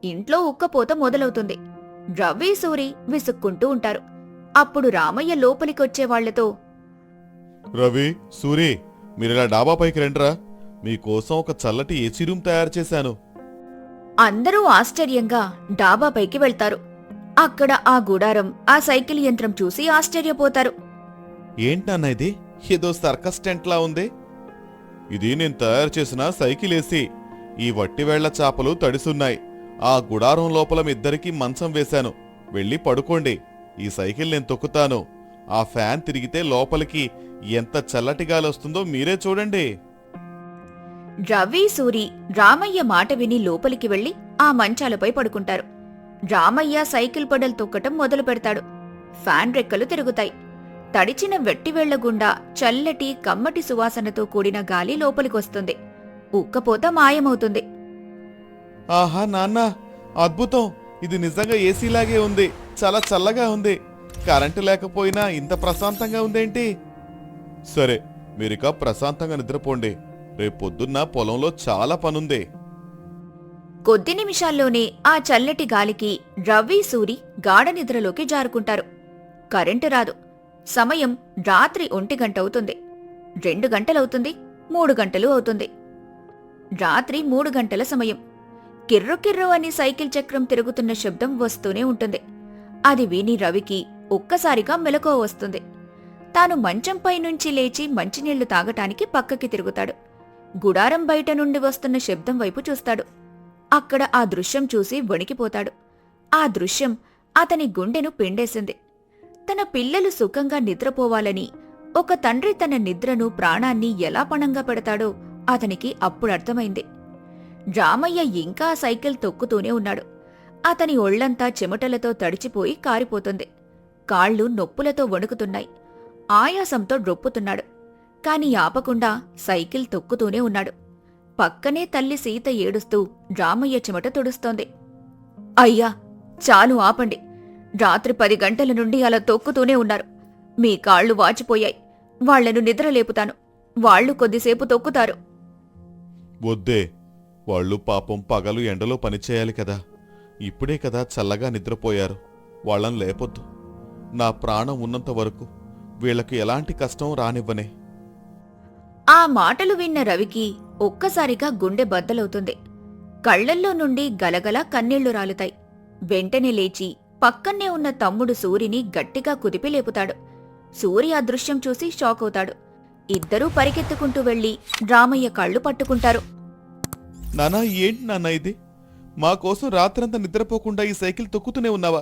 ఇంట్లో ఉక్కపోత మొదలవుతుంది. రవి, సూరి విసుక్కుంటూ ఉంటారు. అప్పుడు రామయ్య లోపలికొచ్చే వాళ్లతో, రవి, సూరి, మీరిలా డాబా పైకి రండిరా. మీకోసం ఒక చల్లటి ఏసీ రూమ్ తయారు చేశాను. అందరూ ఆశ్చర్యంగా డాబాపైకి వెళ్తారు. అక్కడ ఆ గుడారం, ఆ సైకిల్ యంత్రం చూసి ఆశ్చర్యపోతారు. ఏంటన్నా ఇది? ఏదో సర్కస్ టెంట్లా ఉంది. ఇది నేను తయారు చేసిన సైకిల్ ఏసీ. ఈ వట్టివేళ్ల చాపలు తడిసున్నాయి. ఆ గుడారం లోపల ఇద్దరికీ మంచం వేశాను. వెళ్ళి పడుకోండి. ఈ సైకిల్ నేను తొక్కుతాను. ఆ ఫ్యాన్ తిరిగితే లోపలికి ఎంత చల్లటి గాలి వస్తుందో మీరే చూడండి. రవి, సూరి రామయ్య మాట విని లోపలికి వెళ్లి ఆ మంచాలపై పడుకుంటారు. రామయ్య సైకిల్ పెడల్ తొక్కటం మొదలు పెడతాడు. ఫ్యాన్ రెక్కలు తిరుగుతాయి. తడిచిన వెట్టివేళ్ల గుండా చల్లటి కమ్మటి సువాసనతో కూడిన గాలి లోపలికొస్తుంది. ఉక్కపోత మాయమవుతుంది. ఆహా నాన్న, అద్భుతం! ఇది నిజంగా ఏసీలాగే ఉంది. చాలా చల్లగా ఉంది. కరెంటు లేకపోయినా ఇంత ప్రశాంతంగా ఉందేంటి? సరే, మీరిక ప్రశాంతంగా నిద్రపోండి. రేపొద్దున్న పొలంలో చాలా పనుంది. కొద్ది నిమిషాల్లోనే ఆ చల్లటి గాలికి రవి, సూరి గాఢ నిద్రలోకి జారుకుంటారు. కరెంటు రాదు. సమయం రాత్రి 1 గంట అవుతుంది. 2 గంటలవుతుంది. 3 గంటలు అవుతుంది. రాత్రి 3 గంటల సమయం. కిర్రు కిర్రు అని సైకిల్ చక్రం తిరుగుతున్న శబ్దం వస్తూనే ఉంటుంది. అది విని రవికి ఒక్కసారిగా మెలకువ వస్తుంది. తాను మంచంపై నుంచి లేచి మంచినీళ్లు తాగటానికి పక్కకి తిరుగుతాడు. గుడారం బయట నుండి వస్తున్న శబ్దం వైపు చూస్తాడు. అక్కడ ఆ దృశ్యం చూసి వణికిపోతాడు. ఆ దృశ్యం అతని గుండెను పిండేసింది. తన పిల్లలు సుఖంగా నిద్రపోవాలని ఒక తండ్రి తన నిద్రను, ప్రాణాన్ని ఎలా పణంగా పెడతాడో అతనికి అప్పుడర్థమైంది. రామయ్య ఇంకా సైకిల్ తొక్కుతూనే ఉన్నాడు. అతని ఒళ్లంతా చెమటలతో తడిచిపోయి కారిపోతుంది. కాళ్లు నొప్పులతో వణుకుతున్నాయి. ఆయాసంతో రొప్పుతున్నాడు. కాని ఆపకుండా సైకిల్ తొక్కుతూనే ఉన్నాడు. పక్కనే తల్లి సీత ఏడుస్తూ రామయ్య చెమట తుడుస్తోంది. అయ్యా, చాలు ఆపండి. రాత్రి 10 గంటల నుండి అలా తొక్కుతూనే ఉన్నారు. మీ కాళ్లు వాచిపోయాయి. వాళ్లను నిద్రలేపుతాను. వాళ్లు కొద్దిసేపు తొక్కుతారు. వద్దే, వాళ్ళు పాపం పగలు ఎండలో పనిచేయాలి కదా. ఇప్పుడే కదా చల్లగా నిద్రపోయారు. వాళ్ళని లేపొద్దు. నా ప్రాణం ఉన్నంత వరకు వీళ్లకు ఎలాంటి కష్టం రానివ్వనే. ఆ మాటలు విన్న రవికి ఒక్కసారిగా గుండె బద్దలవుతుంది. కళ్లల్లో నుండి గలగల కన్నీళ్లు రాలుతాయి. వెంటనే లేచి పక్కన్నే ఉన్న తమ్ముడు సూరిని గట్టిగా కుదిపి లేపుతాడు. సూరి ఆ దృశ్యం చూసి షాక్ అవుతాడు. ఇద్దరూ పరిగెత్తుకుంటూ వెళ్లి రామయ్య కళ్ళు పట్టుకుంటారు. నానా ఏంటి నాన్న ఇది? మా కోసం రాత్రంతా నిద్రపోకుండా ఈ సైకిల్ తొక్కుతూనే ఉన్నావా?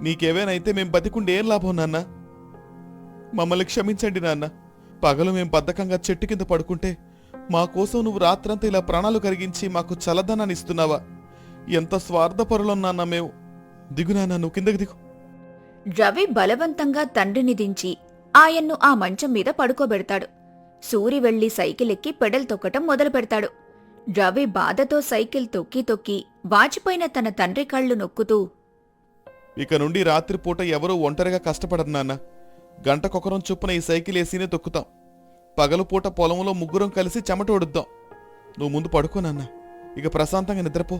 నీకేవేనైతే మేం బతికుండే ఏం లాభం నాన్న? మమ్మల్ని క్షమించండి నాన్న. పగలు మేం బద్ధకంగా చెట్టు కింద పడుకుంటే మా కోసం నువ్వు రాత్రంతా ఇలా ప్రాణాలు కరిగించి మాకు చల్లదనాన్ని ఇస్తున్నావా? ఎంత స్వార్థపరులం నాన్న మేము. దిగు నాన్న, నువ్వు కిందకి దిగు. రవి బలవంతంగా తండ్రిని దించి ఆయన్ను ఆ మంచం మీద పడుకోబెడతాడు. సూరి వెళ్లి సైకిల్ ఎక్కి పెడల్ తొక్కటం మొదలు పెడతాడు. రవి బాధతో సైకిల్ తొక్కి తొక్కి వాచిపోయిన తన తండ్రి కళ్ళు నొక్కుతూ, ఇక నుండి రాత్రిపూట ఎవరూ ఒంటరిగా కష్టపడరు నాన్న. గంటకొకరం చొప్పున ఈ సైకిల్ వేసినే తొక్కుతాం. పగలుపూట పొలంలో ముగ్గురం కలిసి చెమట ఒడుద్దాం. నువ్వు ముందు పడుకో నాన్న, ఇక ప్రశాంతంగా నిద్రపో.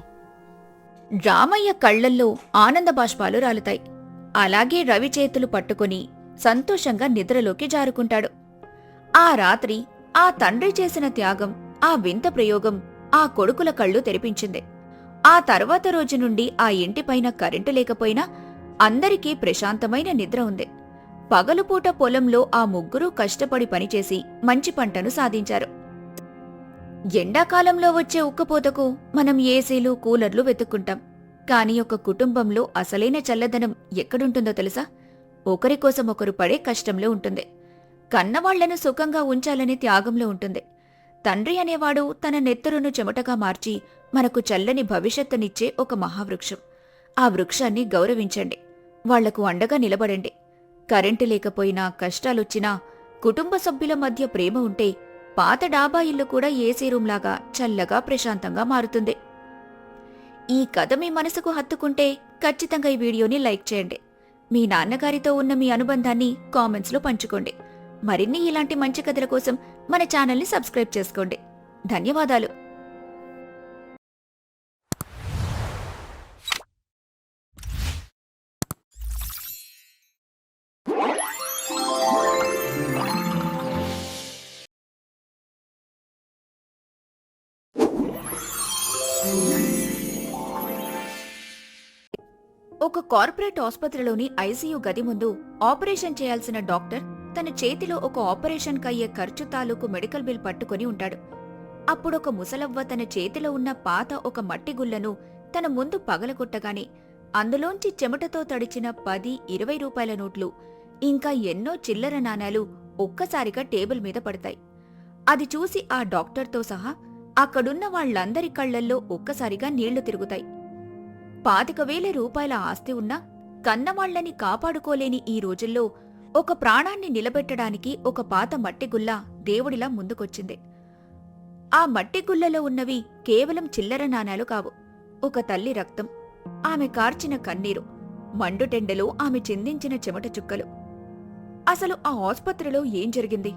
రామయ్య కళ్లల్లో ఆనంద బాష్పాలు రాలుతాయి. అలాగే రవి చేతులు పట్టుకుని సంతోషంగా నిద్రలోకి జారుకుంటాడు. ఆ రాత్రి ఆ తండ్రి చేసిన త్యాగం, ఆ వింత ప్రయోగం ఆ కొడుకుల కళ్ళు తెరిపించింది. ఆ తర్వాత రోజు నుండి ఆ ఇంటిపైన కరెంటు లేకపోయినా అందరికీ ప్రశాంతమైన నిద్ర ఉంది. పగలుపూట పొలంలో ఆ ముగ్గురూ కష్టపడి పనిచేసి మంచి పంటను సాధించారు. ఎండాకాలంలో వచ్చే ఉక్కపోతకు మనం ఏసీలు, కూలర్లు వెతుక్కుంటాం. కాని ఒక కుటుంబంలో అసలైన చల్లదనం ఎక్కడుంటుందో తెలుసా? ఒకరికోసం ఒకరు పడే కష్టంలో ఉంటుంది. కన్నవాళ్లను సుఖంగా ఉంచాలనే త్యాగంలో ఉంటుంది. తండ్రి అనేవాడు తన నెత్తరును చెమటగా మార్చి మనకు చల్లని భవిష్యత్తునిచ్చే ఒక మహావృక్షం. ఆ వృక్షాన్ని గౌరవించండి. వాళ్లకు అండగా నిలబడండి. కరెంటు లేకపోయినా, కష్టాలొచ్చినా కుటుంబ సభ్యుల మధ్య ప్రేమ ఉంటే పాత డాబా ఇల్లు కూడా ఏసీ రూంలాగా చల్లగా ప్రశాంతంగా మారుతుంది. ఈ కథ మీ మనసుకు హత్తుకుంటే ఖచ్చితంగా ఈ వీడియోని లైక్ చేయండి. మీ నాన్నగారితో ఉన్న మీ అనుబంధాన్ని కామెంట్స్లో పంచుకోండి. మరిన్ని ఇలాంటి మంచి కథల కోసం మన ఛానల్ని సబ్స్క్రైబ్ చేసుకోండి. ధన్యవాదాలు. ఒక కార్పొరేట్ ఆసుపత్రిలోని ఐసీయూ గది ముందు ఆపరేషన్ చేయాల్సిన డాక్టర్ తన చేతిలో ఒక ఆపరేషన్కి అయ్యే ఖర్చు తాలూకు మెడికల్ బిల్ పట్టుకుని ఉంటాడు. అప్పుడొక ముసలవ్వ తన చేతిలో ఉన్న పాత ఒక మట్టి గుళ్లను తన ముందు పగలగొట్టగానే అందులోంచి చెమటతో తడిచిన 10-20 రూపాయల నోట్లు ఇంకా ఎన్నో చిల్లర నాణాలు ఒక్కసారిగా టేబుల్ మీద పడతాయి. అది చూసి ఆ డాక్టర్తో సహా అక్కడున్న వాళ్లందరి కళ్లల్లో ఒక్కసారిగా నీళ్లు తిరుగుతాయి. 25,000 రూపాయల ఆస్తి ఉన్నా కన్నవాళ్లని కాపాడుకోలేని ఈ రోజుల్లో ఒక ప్రాణాన్ని నిలబెట్టడానికి ఒక పాత మట్టిగుల్ల దేవుడిలా ముందుకొచ్చింది. ఆ మట్టిగుల్లలో ఉన్నవి కేవలం చిల్లర నాణాలు కావు. ఒక తల్లి రక్తం, ఆమె కార్చిన కన్నీరు, మండుటెండలో ఆమె చిందించిన చెమట చుక్కలు. అసలు ఆ ఆస్పత్రిలో ఏం జరిగింది?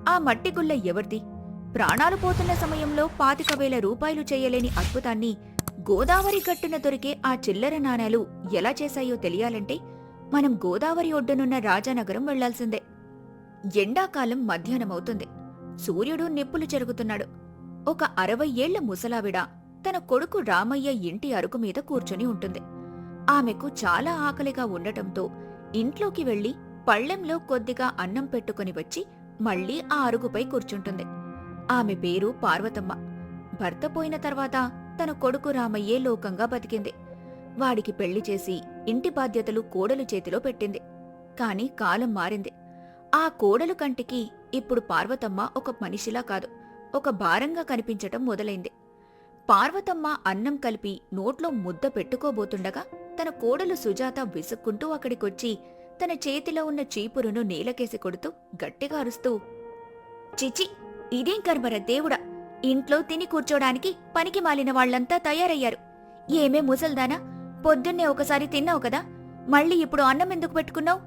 ఆ మట్టిగుల్ల ఎవరిది? ప్రాణాలు పోతున్న సమయంలో 25,000 రూపాయలు చేయలేని అద్భుతాన్ని గోదావరి గట్టున దొరికే ఆ చిల్లర నాణాలు ఎలా చేశాయో తెలియాలంటే మనం గోదావరి ఒడ్డునున్న రాజానగరం వెళ్లాల్సిందే. ఎండాకాలం మధ్యాహ్నమవుతుంది. సూర్యుడు నిప్పులు చెరుగుతున్నాడు. ఒక 60 ఏళ్ల ముసలావిడ తన కొడుకు రామయ్య ఇంటి అరుగు మీద కూర్చొని ఉంటుంది. ఆమెకు చాలా ఆకలిగా ఉండటంతో ఇంట్లోకి వెళ్లి పళ్లెంలో కొద్దిగా అన్నం పెట్టుకుని వచ్చి మళ్లీ ఆ అరుగుపై కూర్చుంటుంది. ఆమె పేరు పార్వతమ్మ. భర్త పోయిన తర్వాత తన కొడుకు రామయ్యే లోకంగా బతికింది. వాడికి పెళ్లి చేసి ఇంటి బాధ్యతలు కోడలు చేతిలో పెట్టింది. కాని కాలం మారింది. ఆ కోడలు కంటికి ఇప్పుడు పార్వతమ్మ ఒక మనిషిలా కాదు, ఒక భారంగా కనిపించటం మొదలైంది. పార్వతమ్మ అన్నం కలిపి నోట్లో ముద్ద పెట్టుకోబోతుండగా తన కోడలు సుజాత విసుక్కుంటూ అక్కడికొచ్చి తన చేతిలో ఉన్న చీపురును నేలకేసి కొడుతూ గట్టిగా అరుస్తూ, చిచి, ఇదేం కర్మర దేవుడా! ఇంట్లో తిని కూర్చోడానికి పనికి మాలిన వాళ్లంతా తయారయ్యారు. ఏమే ముసల్దానా, పొద్దున్నే ఒకసారి తిన్నావు కదా, మళ్ళీ ఇప్పుడు అన్నం ఎందుకు పెట్టుకున్నావు?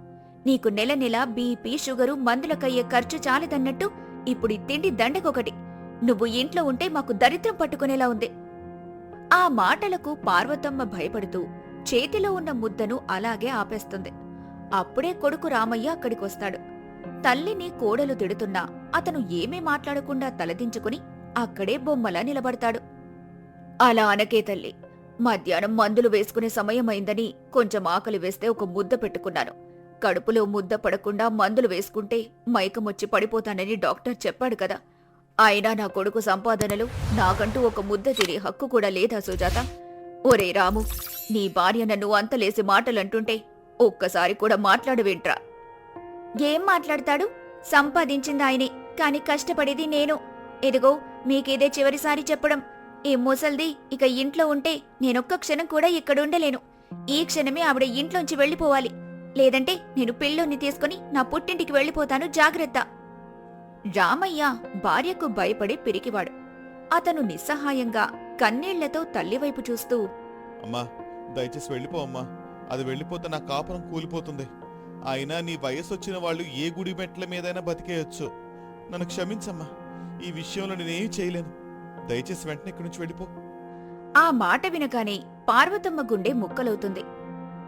నీకు నెల నెల బీపీ, షుగరు, మందులకయ్యే ఖర్చు చాలదన్నట్టు ఇప్పుడు ఈ తిండి దండకొకటి. నువ్వు ఇంట్లో ఉంటే మాకు దరిద్రం పట్టుకునేలా ఉంది. ఆ మాటలకు పార్వతమ్మ భయపడుతూ చేతిలో ఉన్న ముద్దను అలాగే ఆపేస్తుంది. అప్పుడే కొడుకు రామయ్య అక్కడికొస్తాడు. తల్లిని కోడలు తిడుతున్నా అతను ఏమీ మాట్లాడకుండా తలదించుకుని అక్కడే బొమ్మలా నిలబడతాడు. అలా అనకే తల్లి, మధ్యాహ్నం మందులు వేసుకునే సమయం అయిందని కొంచెం ఆకలి వేస్తే ఒక ముద్ద పెట్టుకున్నాను. కడుపులో ముద్ద పడకుండా మందులు వేసుకుంటే మైకమొచ్చి పడిపోతానని డాక్టర్ చెప్పాడు కదా. అయినా నా కొడుకు సంపాదనలు నాకంటూ ఒక ముద్ద తినే హక్కు కూడా లేదా సుజాత? ఒరే రాము, నీ భార్య నన్ను అంతలేసి మాటలంటుంటే ఒక్కసారి కూడా మాట్లాడవేంట్రా? ఏం మాట్లాడతాడు? సంపాదించింది ఆయనే, కాని కష్టపడేది నేను. ఇదిగో మీకిదే చివరిసారి చెప్పడం. ఈ ముసల్ది ఇక ఇంట్లో ఉంటే నేనొక్క క్షణం కూడా ఇక్కడుండలేను. ఈ క్షణమే ఆవిడ ఇంట్లోంచి వెళ్ళిపోవాలి. లేదంటే నేను పిల్లోని తీసుకుని నా పుట్టింటికి వెళ్ళిపోతాను, జాగ్రత్త. రామయ్య భార్యకు భయపడి పిరికివాడు. అతను నిస్సహాయంగా కన్నీళ్లతో తల్లివైపు చూస్తూ, అమ్మా దయచేసి వెళ్ళిపో అమ్మా. అది వెళ్ళిపోతే నా కాపురం కూలిపోతుంది. అయినా నీ వయసు వచ్చిన వాళ్ళు ఏ గుడి మెట్ల మీదైనా బతికేయొచ్చు. నన్ను క్షమించమ్మా, ఈ విషయంలో నేనేం చేయలేను. దయచేసి వెంటనే ఇక్కడి నుంచి వెళ్ళిపో. ఆ మాట వినగానే పార్వతమ్మ గుండె ముక్కలవుతుంది.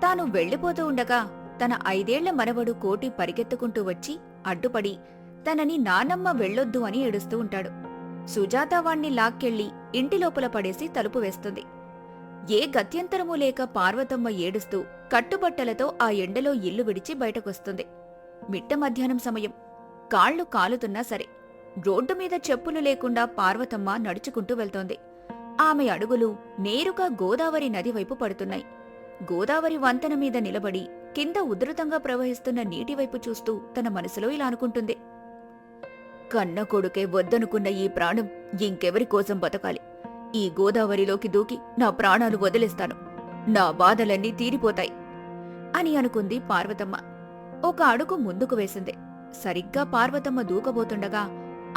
తాను వెళ్ళిపోతూ ఉండగా తన 5 ఏళ్ల మనవడు కోటి పరిగెత్తుకుంటూ వచ్చి అడ్డుపడి తనని నానమ్మ వెళ్ళొద్దు అని ఏడుస్తూ ఉంటాడు. సుజాత వాణ్ణి లాక్కెళ్లి ఇంటి లోపల పడేసి తలుపు వేస్తుంది. ఏ గత్యంతరమూ లేక పార్వతమ్మ ఏడుస్తూ కట్టుబట్టలతో ఆ ఎండలో ఇల్లు విడిచి బయటకొస్తుంది. మిట్ట మధ్యాహ్నం సమయం. కాళ్లు కాలుతున్నా సరే రోడ్డు మీద చెప్పులు లేకుండా పార్వతమ్మ నడుచుకుంటూ వెళ్తోంది. ఆమె అడుగులు నేరుగా గోదావరి నది వైపు పడుతున్నాయి. గోదావరి వంతెన మీద నిలబడి కింద ఉధృతంగా ప్రవహిస్తున్న నీటివైపు చూస్తూ తన మనసులో ఇలా అనుకుంటుంది. కన్న కొడుకే వద్దనుకున్న ఈ ప్రాణం ఇంకెవరి కోసం బతకాలి? ఈ గోదావరిలోకి దూకి నా ప్రాణాలు వదిలేస్తాను. నా బాధలన్నీ తీరిపోతాయి అని అనుకుంది పార్వతమ్మ. ఒక అడుగు ముందుకు వేసింది. సరిగ్గా పార్వతమ్మ దూకబోతుండగా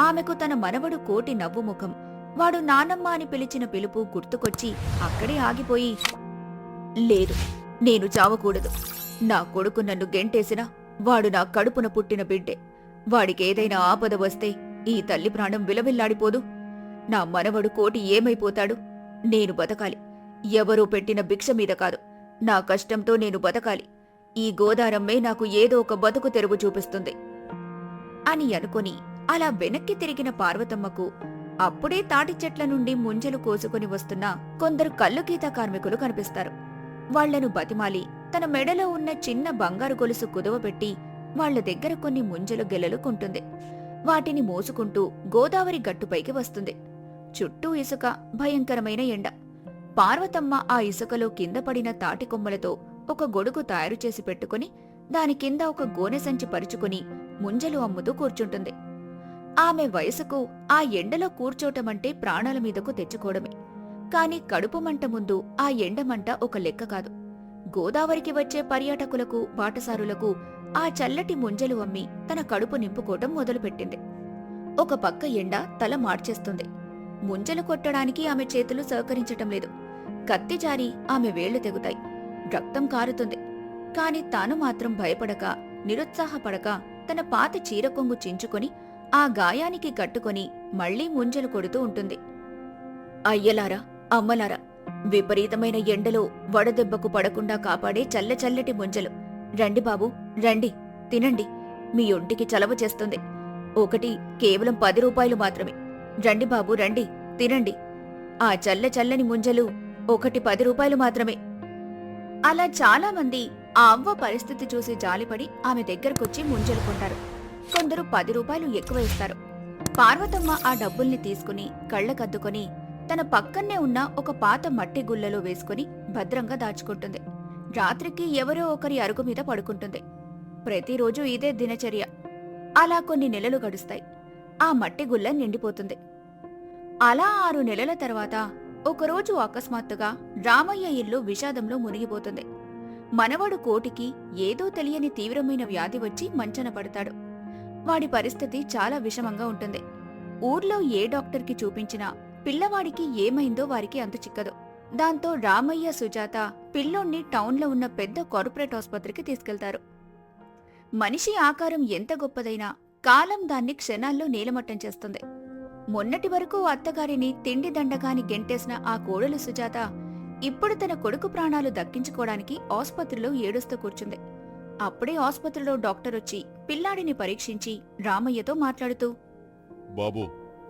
ఆమెకు తన మనవడు కోటి నవ్వు ముఖం, వాడు నానమ్మ అని పిలిచిన పిలుపు గుర్తుకొచ్చి అక్కడే ఆగిపోయి, లేదు, నేను చావకూడదు. నా కొడుకు నన్ను గెంటేసినా వాడు నా కడుపున పుట్టిన బిడ్డే. వాడికేదైనా ఆపద వస్తే ఈ తల్లి ప్రాణం విలవిల్లాడిపోదు. నా మనవడు కోటి ఏమైపోతాడు? నేను బతకాలి. ఎవరో పెట్టిన భిక్ష మీద కాదు, నా కష్టంతో నేను బతకాలి. ఈ గోదారమ్మే నాకు ఏదో ఒక బతుకు తెరువు చూపిస్తుంది అని అనుకుని అలా వెనక్కి తిరిగిన పార్వతమ్మకు అప్పుడే తాటి చెట్ల నుండి ముంజలు కోసుకుని వస్తున్న కొందరు కల్లుగీత కార్మికులు కనిపిస్తారు. వాళ్లను బతిమాలి తన మెడలో ఉన్న చిన్న బంగారు గొలుసు కుదవబెట్టి వాళ్ల దగ్గర కొన్ని ముంజలు గెలలు కొంటుంది. వాటిని మోసుకుంటూ గోదావరి గట్టుపైకి వస్తుంది. చుట్టూ ఇసుక, భయంకరమైన ఎండ. పార్వతమ్మ ఆ ఇసుకలో కింద పడిన తాటి కొమ్మలతో ఒక గొడుగు తయారు చేసి పెట్టుకుని దాని కింద ఒక గోనె సంచి పరుచుకుని ముంజలు అమ్ముతూ కూర్చుంటుంది. ఆమె వయసుకు ఆ ఎండలో కూర్చోటమంటే ప్రాణాల మీదకు తెచ్చుకోవడమే. కాని కడుపు మంట ముందు ఆ ఎండమంట ఒక లెక్క కాదు. గోదావరికి వచ్చే పర్యాటకులకు, బాటసారులకు ఆ చల్లటి ముంజలు అమ్మి తన కడుపు నింపుకోవటం మొదలుపెట్టింది. ఒక పక్క ఎండ తల మార్చేస్తుంది. ముంజలు కొట్టడానికి ఆమె చేతులు సహకరించటం లేదు. కత్తి జారి ఆమె వేళ్లు తెగుతాయి. రక్తం కారుతుంది. కాని తాను మాత్రం భయపడక, నిరుత్సాహపడక తన పాత చీరకొంగు చించుకొని ఆ గాయానికి కట్టుకొని మళ్లీ ముంజలు కొడుతూ ఉంటుంది. అయ్యలారా, అమ్మలారా, విపరీతమైన ఎండలో వడదెబ్బకు పడకుండా కాపాడే చల్లచల్లటి ముంజలు. రండి బాబూ, రండి, తినండి. మీ ఒంటికి చలవ చేస్తుంది. ఒకటి కేవలం 10 రూపాయలు మాత్రమే. రండి బాబూ, రండి, తినండి. ఆ చల్లని ముంజలు ఒకటి 10 రూపాయలు మాత్రమే. అలా చాలామంది ఆ అవ్వ పరిస్థితి చూసి జాలిపడి ఆమె దగ్గరకొచ్చి ముంజలు కొంటారు. కొందరు 10 రూపాయలు ఎక్కువ ఇస్తారు. పార్వతమ్మ ఆ డబ్బుల్ని తీసుకుని కళ్ళకద్దుకొని తన పక్కన్నే ఉన్న ఒక పాత మట్టి గుల్లలో వేసుకుని భద్రంగా దాచుకుంటుంది. రాత్రికి ఎవరో ఒకరి అరుగు మీద పడుకుంటుంది. ప్రతిరోజు ఇదే దినచర్య. అలా కొన్ని నెలలు గడుస్తాయి. ఆ మట్టి గుల్ల నిండిపోతుంది. అలా 6 నెలల తర్వాత ఒకరోజు అకస్మాత్తుగా రామయ్య ఇల్లు విషాదంలో మునిగిపోతుంది. మనవడు కోటికి ఏదో తెలియని తీవ్రమైన వ్యాధి వచ్చి మంచన పడతాడు. వాడి పరిస్థితి చాలా విషమంగా ఉంటుంది. ఊర్లో ఏ డాక్టర్కి చూపించినా పిల్లవాడికి ఏమైందో వారికి అంతు చిక్కదు. దాంతో రామయ్య, సుజాత పిల్లోణ్ణి టౌన్లో ఉన్న పెద్ద కార్పొరేట్ ఆసుపత్రికి తీసుకెళ్తారు. మనిషి ఆకారం ఎంత గొప్పదైనా కాలం దాన్ని క్షణాల్లో నీలమట్టం చేస్తుంది. మొన్నటి వరకు అత్తగారిని తిండి దండగాని గెంటేసిన ఆ కోడలు సుజాత ఇప్పుడు తన కొడుకు ప్రాణాలు దక్కించుకోవడానికి ఆసుపత్రిలో ఏడుస్తూ కూర్చుంది. అప్పుడే ఆసుపత్రిలో డాక్టర్ వచ్చి పిల్లాడిని పరీక్షించి రామయ్యతో మాట్లాడుతూ, బాబు,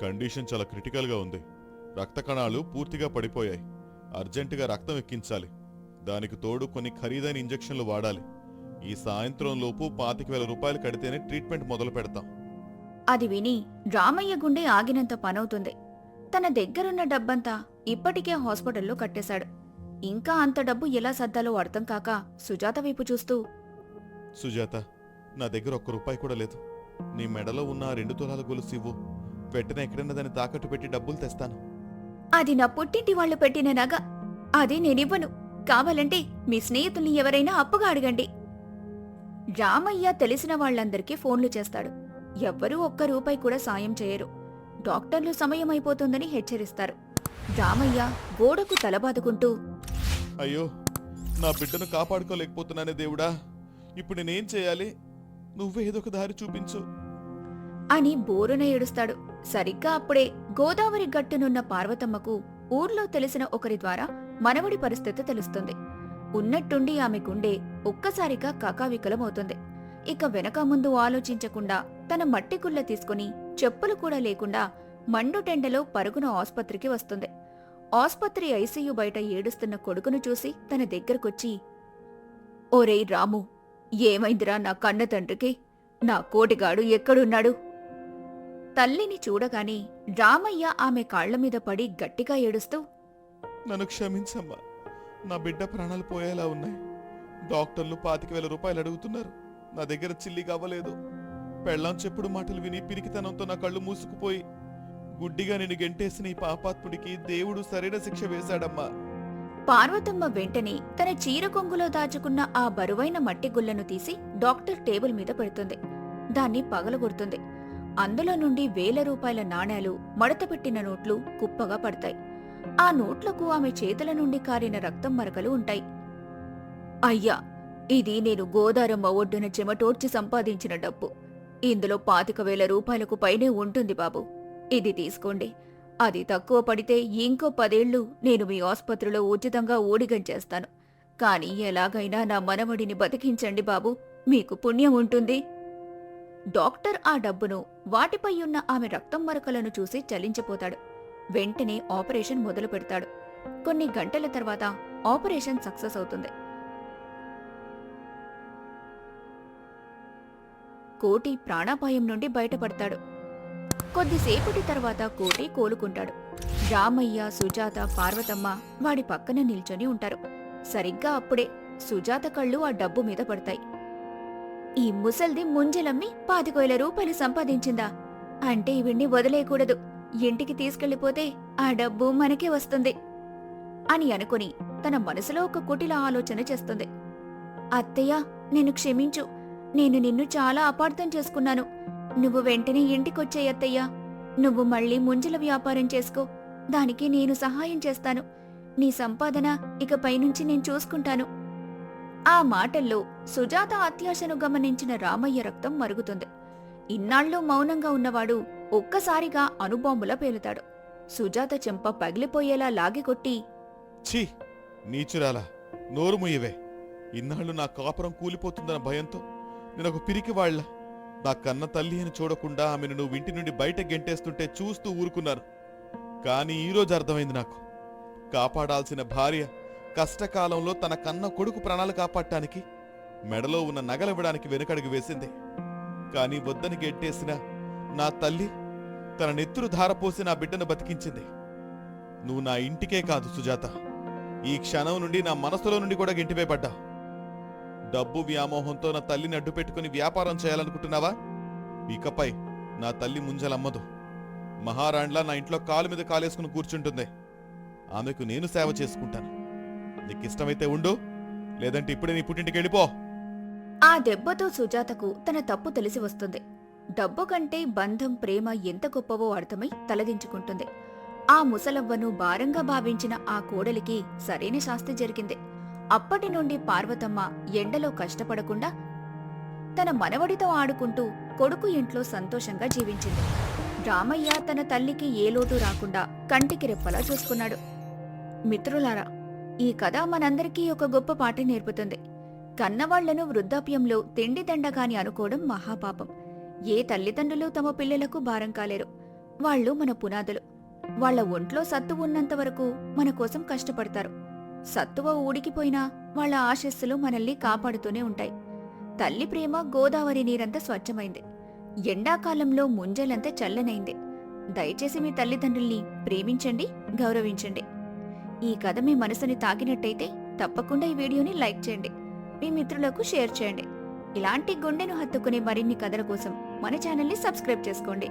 కండిషన్ చాలా క్రిటికల్గా ఉంది. రక్త కణాలు పూర్తిగా పడిపోయాయి. అర్జెంటుగా రక్తం ఎక్కించాలి. దానికి తోడు కొన్ని ఖరీదైన ఇంజెక్షన్లు వాడాలి. ఈ సాయంత్రం లోపు 25,000 రూపాయలు కడితేనే ట్రీట్మెంట్ మొదలు పెడతాం. అది విని రామయ్య గుండె ఆగినంత పనవుతుంది. తన దగ్గరున్న డబ్బంతా ఇప్పటికే హాస్పిటల్లో కట్టేశాడు. ఇంకా అంత డబ్బు ఎలా సర్దాలో అర్థం కాక సుజాత వైపు చూస్తూ, సుజాత, నా దగ్గర ఒక్క రూపాయి కూడా లేదు. నీ మెడలో ఉన్న 2 తులాల గొలుసు ఇవ్వు. వెంటనే ఎక్కడైనా దాన్ని తాకట్టు పెట్టి డబ్బులు తెస్తాను. అది నా పుట్టింటి వాళ్ళు పెట్టిన నగ. అది నేనివ్వను. కావాలంటే మీ స్నేహితుల్ని ఎవరైనా అప్పుగా అడగండి. రామయ్య తెలిసిన వాళ్లందరికీ ఫోన్లు చేస్తాడు. ఎవ్వరూ ఒక్క రూపాయి కూడా సాయం చేయరు. డాక్టర్లు సమయం అయిపోతుందని హెచ్చరిస్తారు. రామయ్య గోడకు తలబాదుకుంటూ, అయ్యో, నా బిడ్డను కాపాడుకోలేకపోతున్నానే దేవుడా, ఇప్పుడు నేనేం చేయాలి? నువ్వే ఏదో ఒక దారి చూపించు అని బోరున ఏడుస్తాడు. సరిగ్గా అప్పుడే గోదావరి గట్టునున్న పార్వతమ్మకు ఊర్లో తెలిసిన ఒకరి ద్వారా మనవడి పరిస్థితి తెలుస్తుంది. ఉన్నట్టుండి ఆమె గుండె ఒక్కసారిగా కకావికలమవుతుంది. ఇక వెనక ముందు ఆలోచించకుండా తన మట్టి గుల్ల తీసుకుని చెప్పులు కూడా లేకుండా మండుటెండలో పరుగున ఆస్పత్రికి వస్తుంది. ఆస్పత్రి ఐసీయూ బయట ఏడుస్తున్న కొడుకును చూసి తన దగ్గరకొచ్చి, ఓరేయ్ రాము, ఏమైందిరా నా కన్న తండ్రికి? నా కోటిగాడు ఎక్కడున్నాడు? తల్లిని చూడగానే రామయ్య ఆమె కాళ్లమీద పడి గట్టిగా ఏడుస్తూ, నన్ను క్షమించమ్మా. నా బిడ్డ ప్రాణాలు పోయేలా ఉన్నాయి. డాక్టర్లు 25,000 రూపాయలు అడుగుతున్నారు. నా దగ్గర చిల్లి కావలేదు. పెళ్ళాం చెప్పుడు మాటలు విని పిరికితనంతో నా కళ్ళు మూసుకుపోయి గుడ్డిగా నేను గెంటేసిన ఈ పాపాత్ముడికి దేవుడు సరైన శిక్ష వేశాడమ్మా. పార్వతమ్మ వెంటనే తన చీర కొంగులో దాచుకున్న ఆ బరువైన మట్టి గుల్లను తీసి డాక్టర్ టేబుల్ మీద పెడుతుంది. దాన్ని పగలగొడుతుంది. అందులో నుండి 1,000 రూపాయల నాణేలు, మడతపెట్టిన నోట్లు కుప్పగా పడతాయి. ఆ నోట్లకు ఆమె చేతుల నుండి కారిన రక్తం మరకలు ఉంటాయి. అయ్యా, ఇది నేను గోదారమ్మ ఒడ్డున చెమటోడ్చి సంపాదించిన డబ్బు. ఇందులో 25,000 రూపాయలకు పైనే ఉంటుంది బాబు. ఇది తీసుకోండి. అది తక్కువ పడితే ఇంకో 10 ఏళ్లు నేను మీ ఆస్పత్రిలో ఉచితంగా ఊడిగం చేస్తాను. కాని ఎలాగైనా నా మనవడిని బతికించండి బాబు, మీకు పుణ్యం ఉంటుంది. డాక్టర్ ఆ డబ్బును, వాటిపై ఉన్న ఆమె రక్తం మరకలను చూసి చలించిపోతాడు. వెంటనే ఆపరేషన్ మొదలు పెడతాడు. కొన్ని గంటల తర్వాత ఆపరేషన్ సక్సెస్ అవుతుంది. కోటి ప్రాణాపాయం నుండి బయటపడతాడు. కొద్దిసేపటి తర్వాత కోటి కోలుకుంటాడు. రామయ్య, సుజాత, పార్వతమ్మ వాడి పక్కన నిల్చొని ఉంటారు. సరిగ్గా అప్పుడే సుజాత కళ్ళు ఆ డబ్బు మీద పడతాయి. ఈ ముసల్ది ముంజలమ్మి 25,000 రూపాయలు సంపాదించిందా? అంటే ఇవిడ్ని వదిలేయకూడదు. ఇంటికి తీసుకెళ్లిపోతే ఆ డబ్బు మనకే వస్తుంది అని అనుకుని తన మనసులో ఒక కుటిల ఆలోచన చేస్తుంది. అత్తయ్య, నిన్ను క్షమించు. నేను నిన్ను చాలా అపార్థం చేసుకున్నాను. నువ్వు వెంటనే ఇంటికొచ్చేయ్ అత్తయ్యా. నువ్వు మళ్ళీ ముంజల వ్యాపారం చేసుకో. దానికి నేను సహాయం చేస్తాను. నీ సంపాదన ఇకపై నుంచి నేను చూసుకుంటాను. ఆ మాటల్లో సుజాత అత్యాశను గమనించిన రామయ్య రక్తం మరుగుతుంది. ఇన్నాళ్ళు మౌనంగా ఉన్నవాడు ఒక్కసారిగా అణుబాంబులా పేలుతాడు. సుజాత చెంప పగిలిపోయేలా లాగికొట్టి, ఛీ, నీచురాలా, నోరు ముయ్యవే. ఇన్నాళ్ళు నా కాపురం కూలిపోతుందన్న భయంతో నేనొక పిరికి వాళ్ళ నా కన్న తల్లి అని చూడకుండా ఆమెను నువ్వు ఇంటి నుండి బయట గెంటేస్తుంటే చూస్తూ ఊరుకున్నాను. కానీ ఈరోజు అర్థమైంది నాకు. కాపాడాల్సిన భార్య కష్టకాలంలో తన కన్న కొడుకు ప్రాణాలు కాపాడటానికి మెడలో ఉన్న నగలివ్వడానికి వెనుకడుగు వేసింది. కాని వద్దని గెంటేసిన నా తల్లి తన నెత్తురు ధారపోసి నా బిడ్డను బతికించింది. నువ్వు నా ఇంటికే కాదు సుజాత, ఈ క్షణం నుండి నా మనసులో నుండి కూడా గెంటివేయబడ్డా. డబ్బు వ్యామోహంతో నా తల్లిని అడ్డు పెట్టుకుని వ్యాపారం చేయాలనుకుంటున్నావా? ఇకపై నా తల్లి ముంజలమ్మదు. మహారాణిలా నా ఇంట్లో కాలు మీద కాలేసుకుని కూర్చుంటుంది. ఆమెకు నేను సేవ చేసుకుంటాను. నీకిష్టమైతే ఉండు, లేదంటే ఇప్పుడే నీ పుట్టింటికి వెళ్ళిపో. ఆ దెబ్బతో సుజాతకు తన తప్పు తెలిసి వస్తుంది. డబ్బు కంటే బంధం, ప్రేమ ఎంత గొప్పవో అర్థమై తలదించుకుంటుంది. ఆ ముసలవ్వను భారంగా భావించిన ఆ కోడలికి సరైన శాస్తి జరిగింది. అప్పటి నుండి పార్వతమ్మ ఎండలో కష్టపడకుండా తన మనవడితో ఆడుకుంటూ కొడుకు ఇంట్లో సంతోషంగా జీవించింది. రామయ్య తన తల్లికి ఏ లోటు రాకుండా కంటికి రెప్పలా చూసుకున్నాడు. మిత్రులారా, ఈ కథ మనందరికీ ఒక గొప్ప పాఠం నేర్పుతుంది. కన్నవాళ్లను వృద్ధాప్యంలో తిండి దండగాని అనుకోవడం మహాపాపం. ఏ తల్లిదండ్రులు తమ పిల్లలకు భారం కాలేరు. వాళ్లు మన పునాదులు. వాళ్ళ ఒంట్లో సత్తువ ఉన్నంత వరకు మన కోసం కష్టపడతారు. సత్తువ ఊడికిపోయినా వాళ్ళ ఆశస్సులు మనల్ని కాపాడుతూనే ఉంటాయి. తల్లి ప్రేమ గోదావరి నీరంత స్వచ్ఛమైంది. ఎండాకాలంలో ముంజలంత చల్లనైంది. దయచేసి మీ తల్లిదండ్రుల్ని ప్రేమించండి, గౌరవించండి. ఈ కథ మీ మనసుని తాకినట్టయితే తప్పకుండా ఈ వీడియోని లైక్ చేయండి, మీ మిత్రులకు షేర్ చేయండి. ఇలాంటి గుండెను హత్తుకునే మరిన్ని కథల కోసం మన ఛానల్ని సబ్స్క్రైబ్ చేసుకోండి.